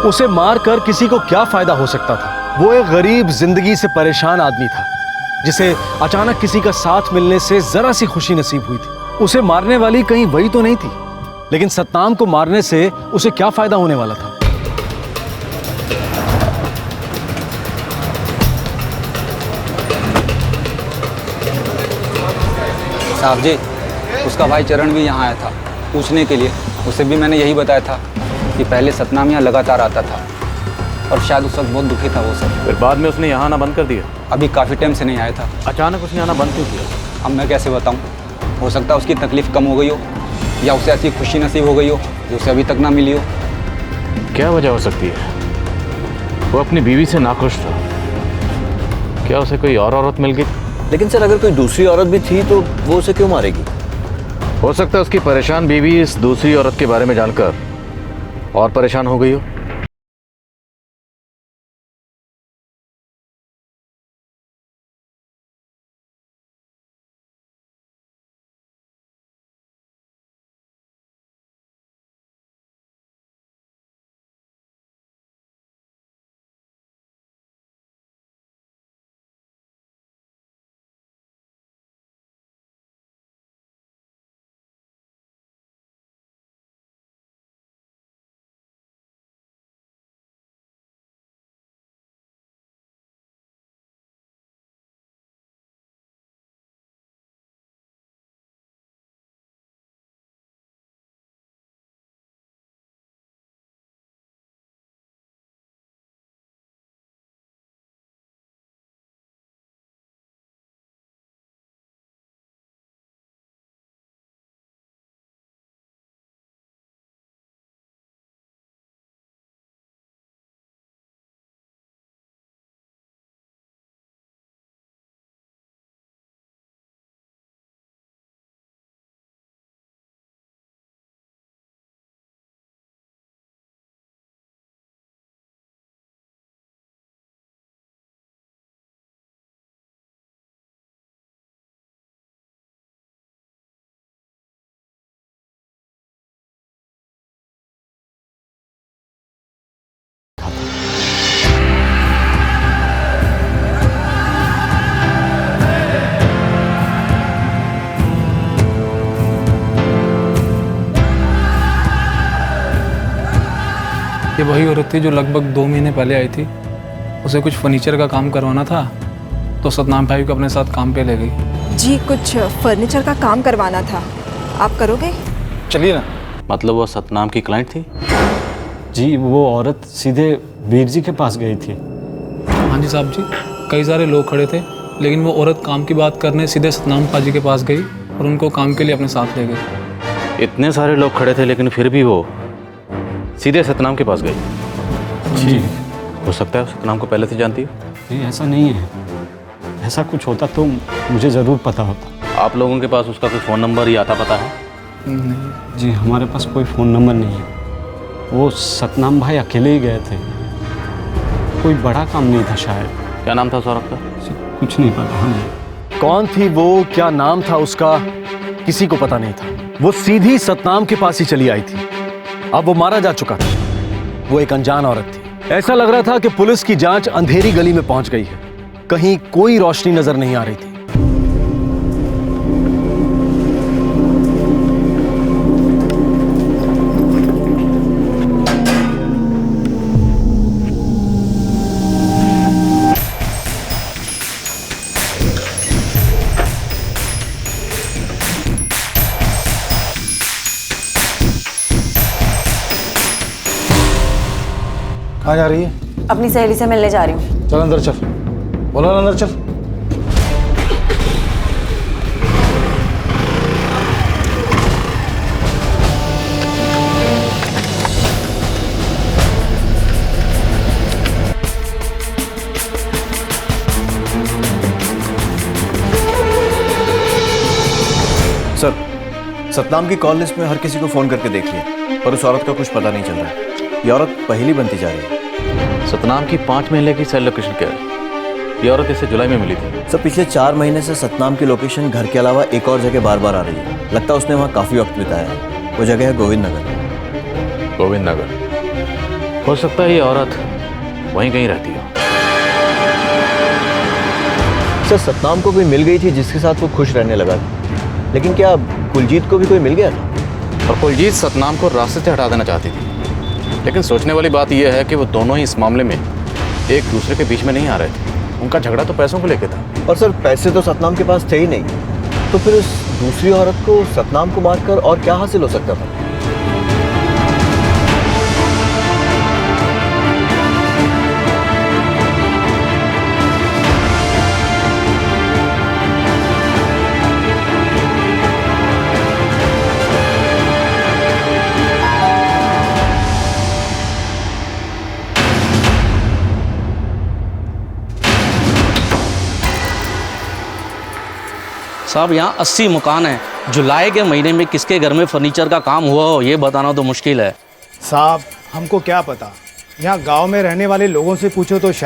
S4: उसे मारकर किसी को क्या फायदा हो सकता था? वो एक गरीब जिंदगी से परेशान आदमी था। जिसे अचानक किसी का साथ मिलने से जरा सी खुशी नसीब हुई थी, उसे मारने वाली कहीं वही तो नहीं थी। लेकिन सतनाम को मारने से उसे क्या फायदा होने वाला था?
S8: साहब जी, उसका भाई चरण भी यहाँ आया था पूछने के लिए। उसे भी मैंने यही बताया था कि पहले सतनाम यहाँ लगातार आता था और शायद उस वक्त बहुत दुखी था वो सब।
S11: फिर बाद में उसने यहाँ आना बंद कर दिया?
S8: अभी काफ़ी टाइम से नहीं आया था।
S11: अचानक उसने आना बंद क्यों किया?
S8: अब मैं कैसे बताऊँ? हो सकता है उसकी तकलीफ़ कम हो गई हो या उसे ऐसी खुशी नसीब हो गई हो जो उसे अभी तक ना मिली हो।
S11: क्या वजह हो सकती है? वो अपनी बीवी से नाखुश था। क्या उसे कोई और औरत मिल गई?
S12: लेकिन सर, अगर कोई दूसरी औरत भी थी तो वो उसे क्यों मारेगी?
S11: हो सकता है उसकी परेशान बीवी इस दूसरी औरत के बारे में जानकर और परेशान हो गई हो।
S10: ये वही औरत थी जो लगभग 2 महीने पहले आई थी। उसे कुछ फर्नीचर का काम करवाना था तो सतनाम भाई को अपने साथ काम पे ले गई।
S9: जी, कुछ फर्नीचर का काम करवाना था, आप करोगे?
S1: चलिए ना।
S11: मतलब वो सतनाम की क्लाइंट थी?
S6: जी, वो औरत सीधे वीर जी के पास गई थी।
S10: हाँ जी साहब जी, कई सारे लोग खड़े थे लेकिन वो औरत काम की बात करने सीधे सतनाम पाजी के पास गई और उनको काम के लिए अपने साथ ले गई।
S11: इतने सारे लोग खड़े थे लेकिन फिर भी वो सीधे सतनाम के पास गई?
S6: जी,
S11: हो सकता है सतनाम को पहले से जानती हो।
S6: नहीं, ऐसा नहीं है। ऐसा कुछ होता तो मुझे ज़रूर पता होता।
S11: आप लोगों के पास उसका कोई फ़ोन नंबर या आता पता है?
S10: नहीं
S6: जी, हमारे पास कोई फ़ोन नंबर नहीं है। वो सतनाम भाई अकेले ही गए थे, कोई बड़ा काम नहीं था शायद।
S11: क्या नाम था उस औरत का?
S6: कुछ नहीं पता हमें।
S4: कौन थी वो, क्या नाम था उसका, किसी को पता नहीं था। वो सीधी सतनाम के पास ही चली आई थी। अब वो मारा जा चुका था। वो एक अनजान औरत थी। ऐसा लग रहा था कि पुलिस की जांच अंधेरी गली में पहुंच गई है, कहीं कोई रोशनी नजर नहीं आ रही थी।
S1: कहाँ जा रही है?
S2: अपनी सहेली से मिलने जा रही हूँ।
S1: चल अंदर चल। बोलो अंदर चल।
S12: सर, सतनाम की कॉल लिस्ट में हर किसी को फ़ोन करके देख लिया पर उस औरत का कुछ पता नहीं चल रहा है। ये औरत पहली बनती जा रही है।
S11: सतनाम की 5 महीने की सेल लोकेशन क्या है? ये औरत इसे जुलाई में मिली थी।
S12: सर, पिछले 4 महीने से सतनाम की लोकेशन घर के अलावा एक और जगह बार बार आ रही है। लगता है उसने वहाँ काफ़ी वक्त बिताया है। वो जगह है गोविंद नगर।
S11: गोविंद नगर? हो सकता है ये औरत वहीं कहीं रहती हो।
S12: सर सतनाम को कोई मिल गई थी जिसके साथ वो खुश रहने लगा था, लेकिन क्या कुलजीत को भी कोई मिल गया था?
S11: और कुलजीत सतनाम को रास्ते से हटा देना चाहती थी, लेकिन सोचने वाली बात यह है कि वो दोनों ही इस मामले में एक दूसरे के बीच में नहीं आ रहे थे। उनका झगड़ा तो पैसों को लेकर था।
S12: और सर पैसे तो सतनाम के पास थे ही नहीं, तो फिर उस दूसरी औरत को सतनाम को मारकर और क्या हासिल हो सकता था?
S7: साहब यहाँ 80 मकान हैं। जुलाई के महीने में किसके घर में फर्नीचर का काम हुआ हो ये बताना तो मुश्किल है।
S13: साहब हमको क्या पता, यहाँ गांव में रहने वाले लोगों से पूछो तो शायद।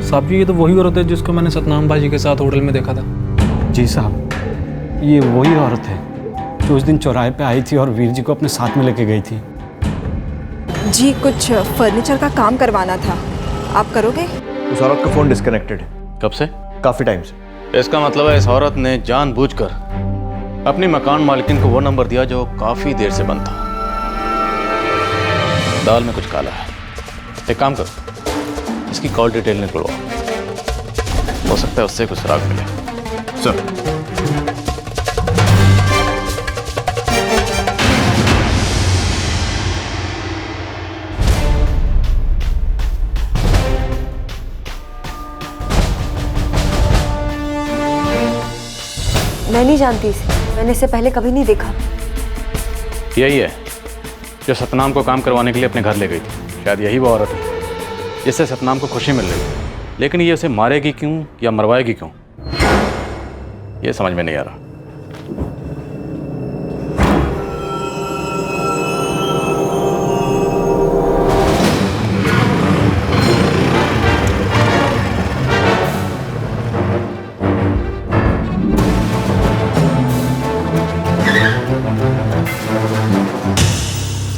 S10: साहब जी ये तो वही औरत है जिसको मैंने सतनाम भाजी के साथ होटल में देखा था।
S6: जी साहब, ये वही औरत है जो उस दिन चौराहे पे आई थी और वीर जी को अपने साथ में लेके गई थी।
S9: जी कुछ फर्नीचर का काम करवाना था, आप करोगे?
S12: उस औरत का फोन डिस्कनेक्टेड है।
S11: कब से?
S12: काफी टाइम से।
S11: इसका मतलब है इस औरत ने जानबूझकर अपनी मकान मालिकिन को वो नंबर दिया जो काफी देर से बंद था। दाल में कुछ काला है। एक काम करो, इसकी कॉल डिटेल निकलवाओ, हो सकता है उससे कुछ सुराग मिले।
S12: सर
S2: मैं नहीं जानती इसे, मैंने इसे पहले कभी नहीं देखा।
S11: यही है जो सतनाम को काम करवाने के लिए अपने घर ले गई थी। शायद यही वो औरत है जिससे सतनाम को खुशी मिल रही है, लेकिन ये उसे मारेगी क्यों या मरवाएगी क्यों, ये समझ में नहीं आ रहा।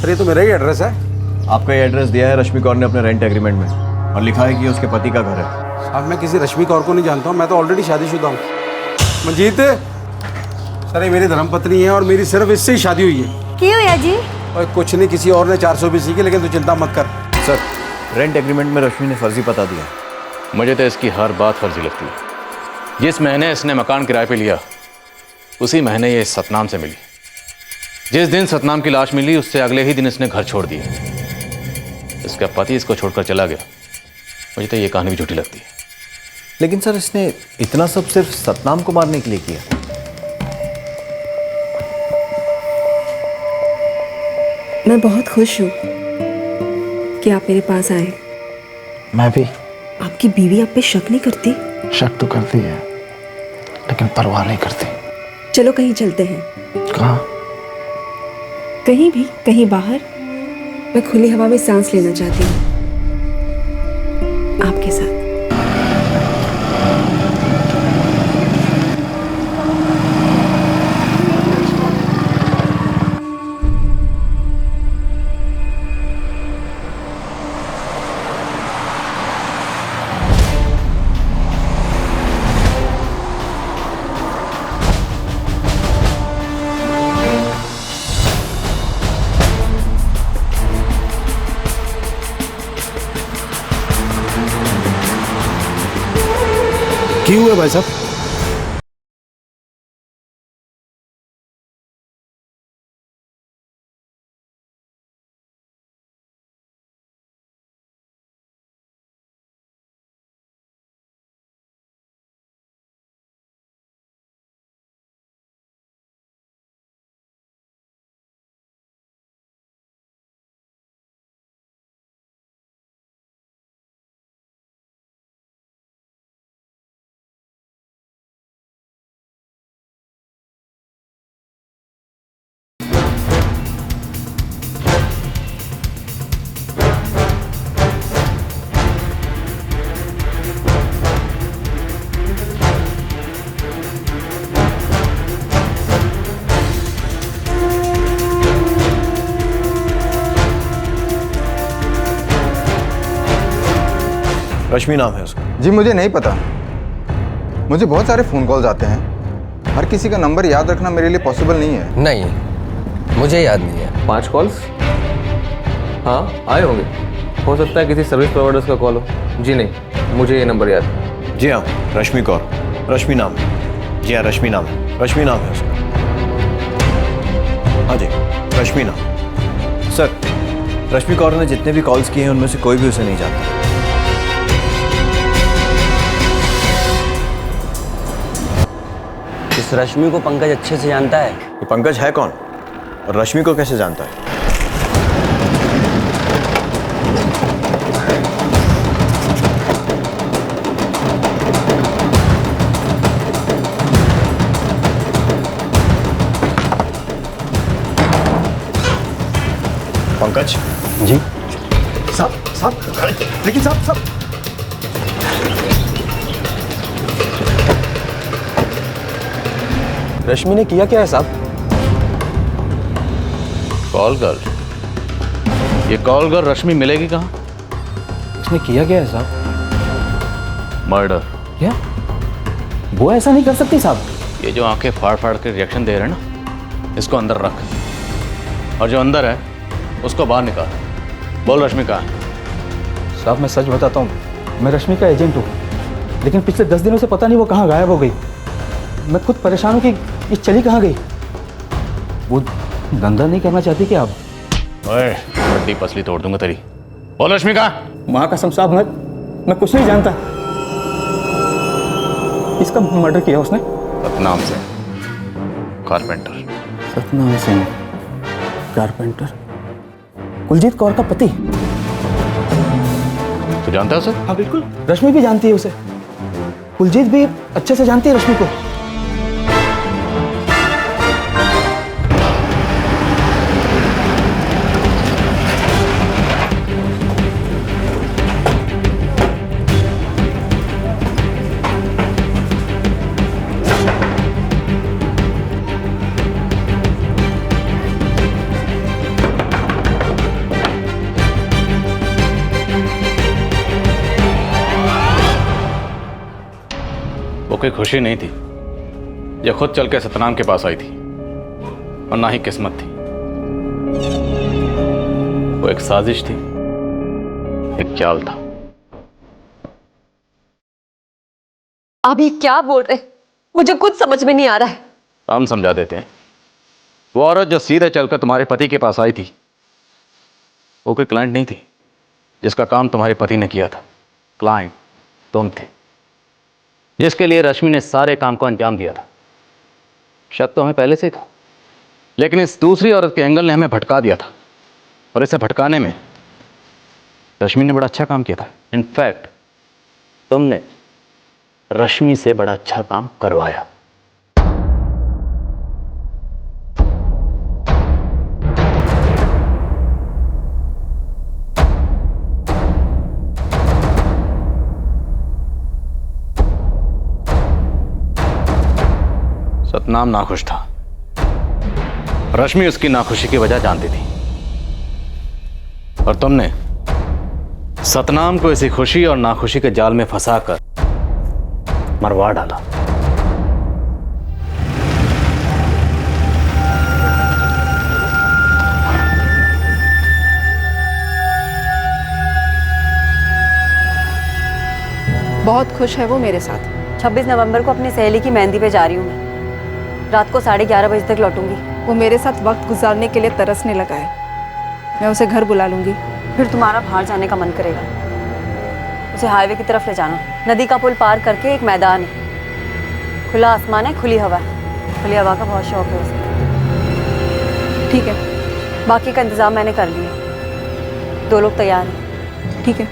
S1: सर ये तो मेरा ही एड्रेस है।
S12: आपका ये एड्रेस दिया है रश्मि कौर ने अपने रेंट एग्रीमेंट में, और लिखा है कि ये उसके पति का घर है।
S1: अब मैं किसी रश्मि कौर को नहीं जानता हूँ, मैं तो ऑलरेडी शादीशुदा हूँ। मंजीत, सर ये मेरी धर्मपत्नी है और मेरी सिर्फ इससे ही शादी हुई है।
S2: क्यों या जी?
S1: और कुछ नहीं, किसी और ने 420 की, लेकिन तू चिंता मत कर।
S12: सर रेंट एग्रीमेंट में रश्मि ने फर्जी पता दिया।
S11: मुझे तो इसकी हर बात फर्जी लगती है। जिस महीने इसने मकान किराए पे लिया उसी महीने ये सतनाम से मिली। जिस दिन सतनाम की लाश मिली उससे अगले ही दिन इसने घर छोड़ दिया। इसका पति इसको छोड़कर चला गया। मुझे तो ये कहानी भी झूठी लगती है।
S12: लेकिन सर इसने इतना सब सिर्फ सतनाम को मारने के लिए किया।
S9: मैं बहुत खुश हूँ कि आप मेरे पास आए।
S1: मैं भी।
S9: आपकी बीवी आप पे शक नहीं करती?
S1: शक तो करती है, लेकिन परवाह नहीं करती।
S9: चलो कहीं चलते हैं।
S1: कहाँ?
S9: कहीं भी, कहीं बाहर। मैं खुली हवा में सांस लेना चाहती हूँ आपके साथ।
S1: क्यों है भाई साहब?
S12: रश्मि नाम है उसका।
S14: जी मुझे नहीं पता, मुझे बहुत सारे फ़ोन कॉल्स आते हैं, हर किसी का नंबर याद रखना मेरे लिए पॉसिबल नहीं है।
S15: नहीं, मुझे याद नहीं है। 5 कॉल्स हाँ आए होंगे, हो सकता है किसी सर्विस प्रोवाइडर्स का कॉल हो। जी नहीं, मुझे ये नंबर याद है।
S12: जी हाँ, रश्मि कौर, रश्मि नाम है। जी हाँ, रश्मि नाम है, रश्मि नाम है उसका। हाँ जी, रश्मि नाम। सर, रश्मि कौर ने जितने भी कॉल्स किए हैं उनमें से कोई भी उसे नहीं जानता।
S15: इस रश्मि को पंकज अच्छे से जानता है।
S12: ये पंकज है कौन और रश्मि को कैसे जानता है? पंकज
S6: जी
S12: साहब, लेकिन साहब
S15: रश्मि ने किया क्या है साहब?
S11: Call girl? ये कॉल गर्ल रश्मि मिलेगी कहाँ?
S15: उसने किया क्या है साहब?
S11: मर्डर।
S15: क्या? वो ऐसा नहीं कर सकती साहब।
S11: ये जो आंखें फाड़ फाड़ के रिएक्शन दे रहे हैं ना, इसको अंदर रख, और जो अंदर है उसको बाहर निकाल। बोल रश्मि कहाँ है?
S15: साहब मैं सच बताता हूँ, मैं रश्मि का एजेंट हूँ, लेकिन पिछले 10 दिनों से पता नहीं वो कहाँ गायब हो गई। मैं खुद परेशान हूँ कि ये चली कहाँ गई। वो धंधा नहीं करना चाहती क्या आप?
S11: ओए, बड्डी पसली तोड़ दूंगा तेरी। बोल रश्मि कहाँ?
S15: माँ कसम साहब मैं कुछ नहीं जानता। इसका मर्डर किया उसने।
S11: सतनाम से कारपेंटर।
S15: सतनाम सिंह कारपेंटर, कुलजीत कौर का पति।
S11: तू जानता है उसे?
S15: हाँ बिल्कुल, रश्मि भी जानती है उसे। कुलजीत भी अच्छे से जानती है रश्मि को।
S11: कोई खुशी नहीं थी, ये खुद चल के सतनाम के पास आई थी, और ना ही किस्मत थी। वो एक साजिश थी, एक चाल था।
S2: आप ये क्या बोल रहे? मुझे कुछ समझ में नहीं आ रहा है।
S11: हम समझा देते हैं। वो औरत जो सीधे चलकर तुम्हारे पति के पास आई थी, वो कोई क्लाइंट नहीं थी जिसका काम तुम्हारे पति ने किया था। क्लाइंट तुम थे, जिसके लिए रश्मि ने सारे काम को अंजाम दिया था। शक तो हमें पहले से था, लेकिन इस दूसरी औरत के एंगल ने हमें भटका दिया था, और इसे भटकाने में रश्मि ने बड़ा अच्छा काम किया था। इनफैक्ट तुमने रश्मि से बड़ा अच्छा काम करवाया। सतनाम नाखुश था। रश्मि उसकी नाखुशी की वजह जानती थी और तुमने सतनाम को इसी खुशी और नाखुशी के जाल में फंसाकर मरवा डाला।
S9: बहुत खुश है वो मेरे साथ।
S2: 26 नवंबर को अपनी सहेली की मेहंदी पे जा रही हूँ मैं। रात को 11:30 बजे तक लौटूंगी।
S9: वो मेरे साथ वक्त गुजारने के लिए तरसने लगा है। मैं उसे घर बुला लूंगी।
S2: फिर तुम्हारा बाहर जाने का मन करेगा। उसे हाईवे की तरफ ले जाना। नदी का पुल पार करके एक मैदान है, खुला आसमान है, खुली हवा है। खुली हवा का बहुत शौक है उसे।
S9: ठीक है,
S2: बाकी का इंतजाम मैंने कर लिया। 2 लोग तैयार हैं।
S9: ठीक है।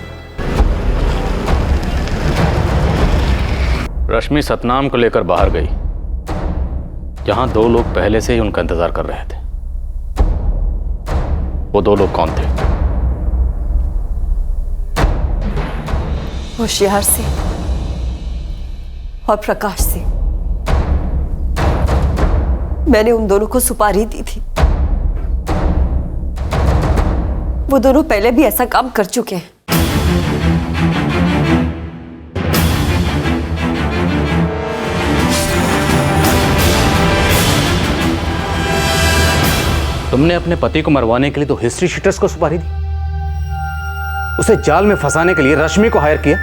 S11: रश्मि सतनाम को लेकर बाहर गई, जहां 2 लोग पहले से ही उनका इंतजार कर रहे थे। वो 2 लोग कौन थे?
S2: होशियार सिंह और प्रकाश सिंह। मैंने उन दोनों को सुपारी दी थी। वो दोनों पहले भी ऐसा काम कर चुके हैं।
S11: तुमने अपने पति को मरवाने के लिए तो हिस्ट्री शीटर्स को सुपारी दी, उसे जाल में फंसाने के लिए रश्मि को हायर किया।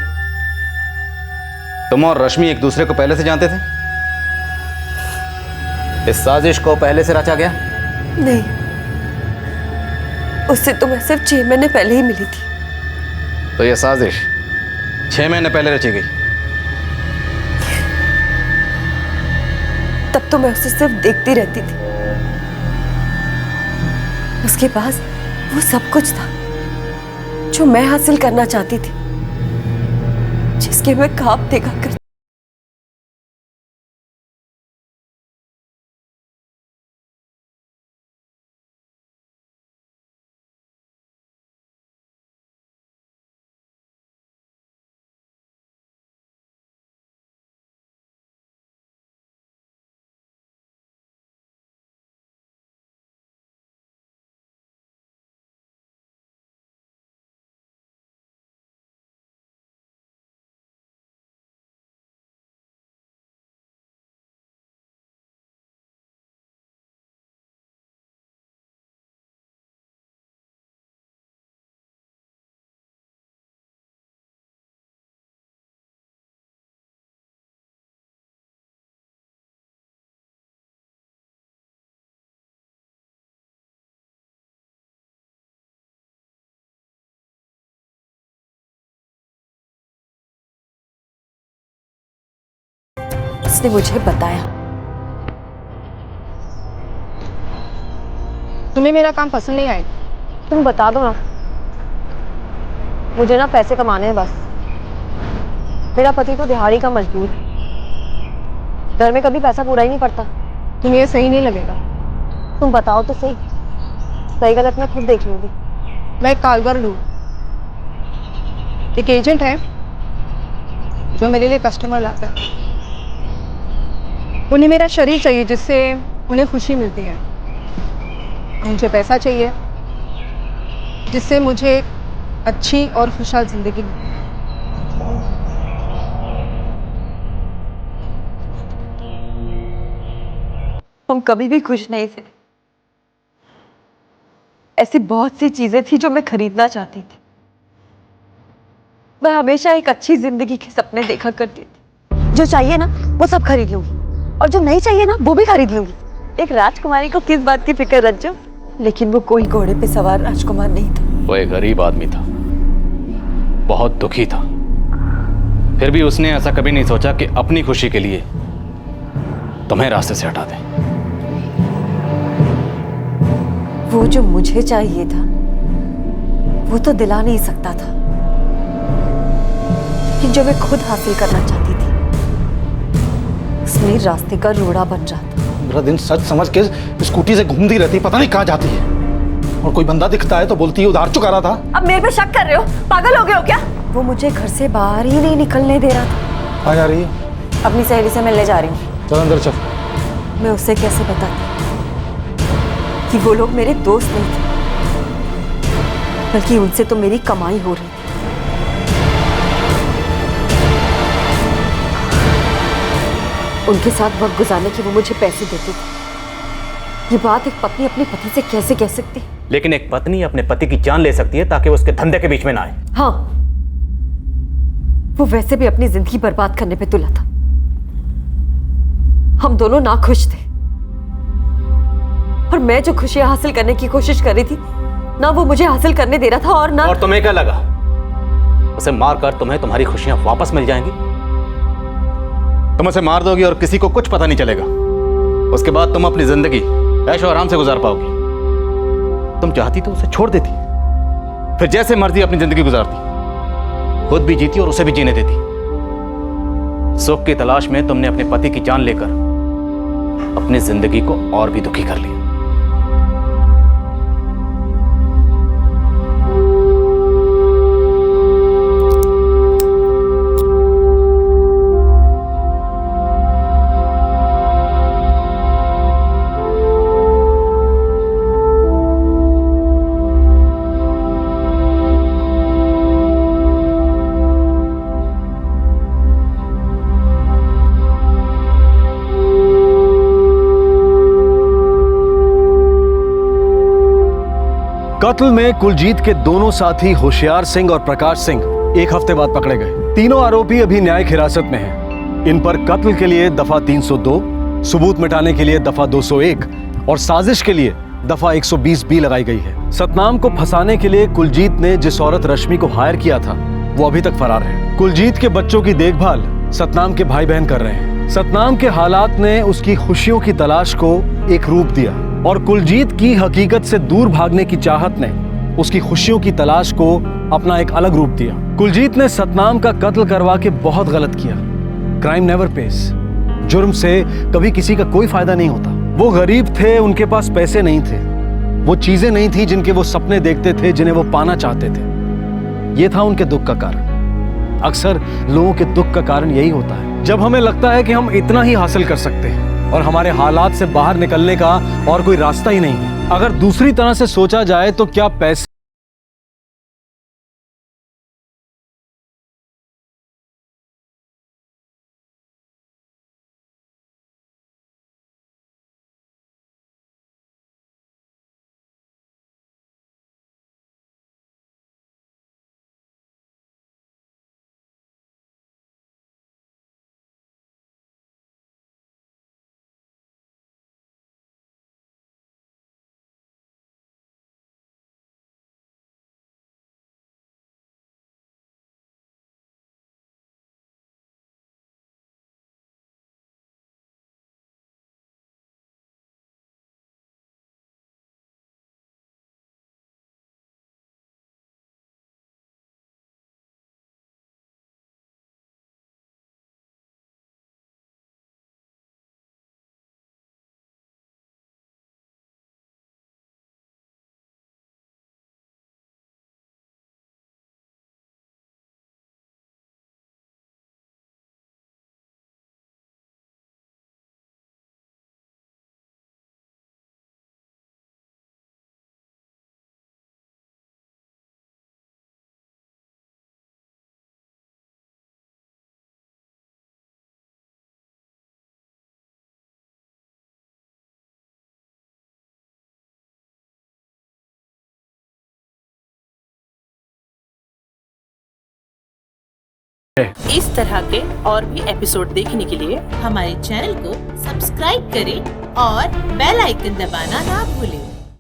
S11: तुम और रश्मि एक दूसरे को पहले से जानते थे? इस साजिश को पहले से रचा गया?
S2: नहीं, उससे तो मैं सिर्फ 6 महीने पहले ही मिली थी।
S11: तो यह साजिश 6 महीने पहले रची गई?
S2: तब तो मैं उसे सिर्फ देखती रहती थी। उसके पास वो सब कुछ था जो मैं हासिल करना चाहती थी, जिसके मैं ख्वाब देखा करती। उसने मुझे बताया।
S9: तुम्हें मेरा काम पसंद नहीं आया?
S2: तुम बता दो ना, मुझे ना पैसे कमाने हैं बस। मेरा पति तो दिहाड़ी का मजदूर है, घर में कभी पैसा पूरा ही नहीं पड़ता।
S9: तुम्हें ये सही नहीं लगेगा।
S2: तुम बताओ तो सही, सही गलत मैं खुद देख लूंगी।
S9: मैं एक कारीगर हूँ, एक एजेंट है जो मेरे लिए कस्टमर लाता है। उन्हें मेरा शरीर चाहिए जिससे उन्हें खुशी मिलती है। मुझे पैसा चाहिए जिससे मुझे अच्छी और खुशहाल जिंदगी मिले।
S2: हम कभी भी खुश नहीं थे। ऐसी बहुत सी चीजें थी जो मैं खरीदना चाहती थी। मैं हमेशा एक अच्छी जिंदगी के सपने देखा करती थी। जो चाहिए ना वो सब खरीद लूंगी, और जो नहीं चाहिए ना वो भी खरीद लूंगी। एक राजकुमारी को किस बात की फिक्र रंजू, लेकिन वो कोई घोड़े पे सवार राजकुमार नहीं था।
S11: वो एक गरीब आदमी था, बहुत दुखी था। फिर भी उसने ऐसा कभी नहीं सोचा कि अपनी खुशी के लिए तुम्हें रास्ते से हटा दे।
S2: वो जो मुझे चाहिए था वो तो दिला नहीं सकता था, लेकिन जो मैं खुद हासिल करना चाहती थी उसमें रास्ते का रोड़ा बन जाता।
S1: मेरा दिन सच समझ के स्कूटी से घूमती रहती, पता नहीं कहाँ जाती है। और कोई बंदा दिखता है तो बोलती है उधार चुका रहा था।
S2: अब मेरे पे शक कर रहे हो? पागल हो गए हो क्या? वो मुझे घर से बाहर ही नहीं निकलने दे रहा था।
S1: कहाँ जा रही है?
S2: अपनी सहेली से मिलने जा रही हूँ।
S1: चल अंदर चल।
S2: मैं उसे कैसे बताती कि वो लोग मेरे दोस्त नहीं थे, बल्कि उनसे तो मेरी कमाई हो रही थी। उनके साथ वक्त गुजारने के वो मुझे पैसे देते थे। ये बात एक पत्नी अपने पति से कैसे कह सकती?
S11: लेकिन एक पत्नी अपने पति की जान ले सकती है ताकि वो उसके धंधे के बीच में ना आए।
S2: हाँ, वो वैसे भी अपनी जिंदगी बर्बाद करने पे तुला था। हम दोनों नाखुश थे और मैं जो खुशियां हासिल करने की कोशिश कर रही थी, ना वो मुझे हासिल करने दे रहा था और ना।
S11: और तुम्हें क्या लगा उसे मारकर तुम्हें तुम्हारी खुशियां वापस मिल जाएंगी? तुम उसे मार दोगी और किसी को कुछ पता नहीं चलेगा। उसके बाद तुम अपनी जिंदगी ऐशो आराम से गुजार पाओगी। तुम चाहती तो उसे छोड़ देती, फिर जैसे मर्जी अपनी जिंदगी गुजारती, खुद भी जीती और उसे भी जीने देती। सुख की तलाश में तुमने अपने पति की जान लेकर अपनी जिंदगी को और भी दुखी कर लिया।
S4: कत्ल में कुलजीत के दोनों साथी होशियार सिंह और प्रकाश सिंह एक हफ्ते बाद पकड़े गए। तीनों आरोपी अभी न्यायिक हिरासत में हैं। इन पर कत्ल के लिए दफा 302, सबूत मिटाने के लिए दफा 201 और साजिश के लिए दफा 120 भी लगाई गई है। सतनाम को फंसाने के लिए कुलजीत ने जिस औरत रश्मि को हायर किया था वो अभी तक फरार है। कुलजीत के बच्चों की देखभाल सतनाम के भाई बहन कर रहे हैं। सतनाम के हालात ने उसकी खुशियों की तलाश को एक रूप दिया और कुलजीत की हकीकत से दूर भागने की चाहत ने उसकी खुशियों की तलाश को अपना एक अलग रूप दिया। कुलजीत ने सतनाम का कत्ल करवा के बहुत गलत किया। Crime never pays. जुर्म से कभी किसी का कोई फायदा नहीं होता। वो गरीब थे, उनके पास पैसे नहीं थे, वो चीजें नहीं थी जिनके वो सपने देखते थे, जिन्हें वो पाना चाहते थे। ये था उनके दुख का कारण। अक्सर लोगों के दुख का कारण यही होता है, जब हमें लगता है कि हम इतना ही हासिल कर सकते हैं और हमारे हालात से बाहर निकलने का और कोई रास्ता ही नहीं है। अगर दूसरी तरह से सोचा जाए तो क्या पैसे
S16: इस तरह के और भी एपिसोड देखने के लिए हमारे चैनल को सब्सक्राइब करें और बेल आइकन दबाना ना भूलें।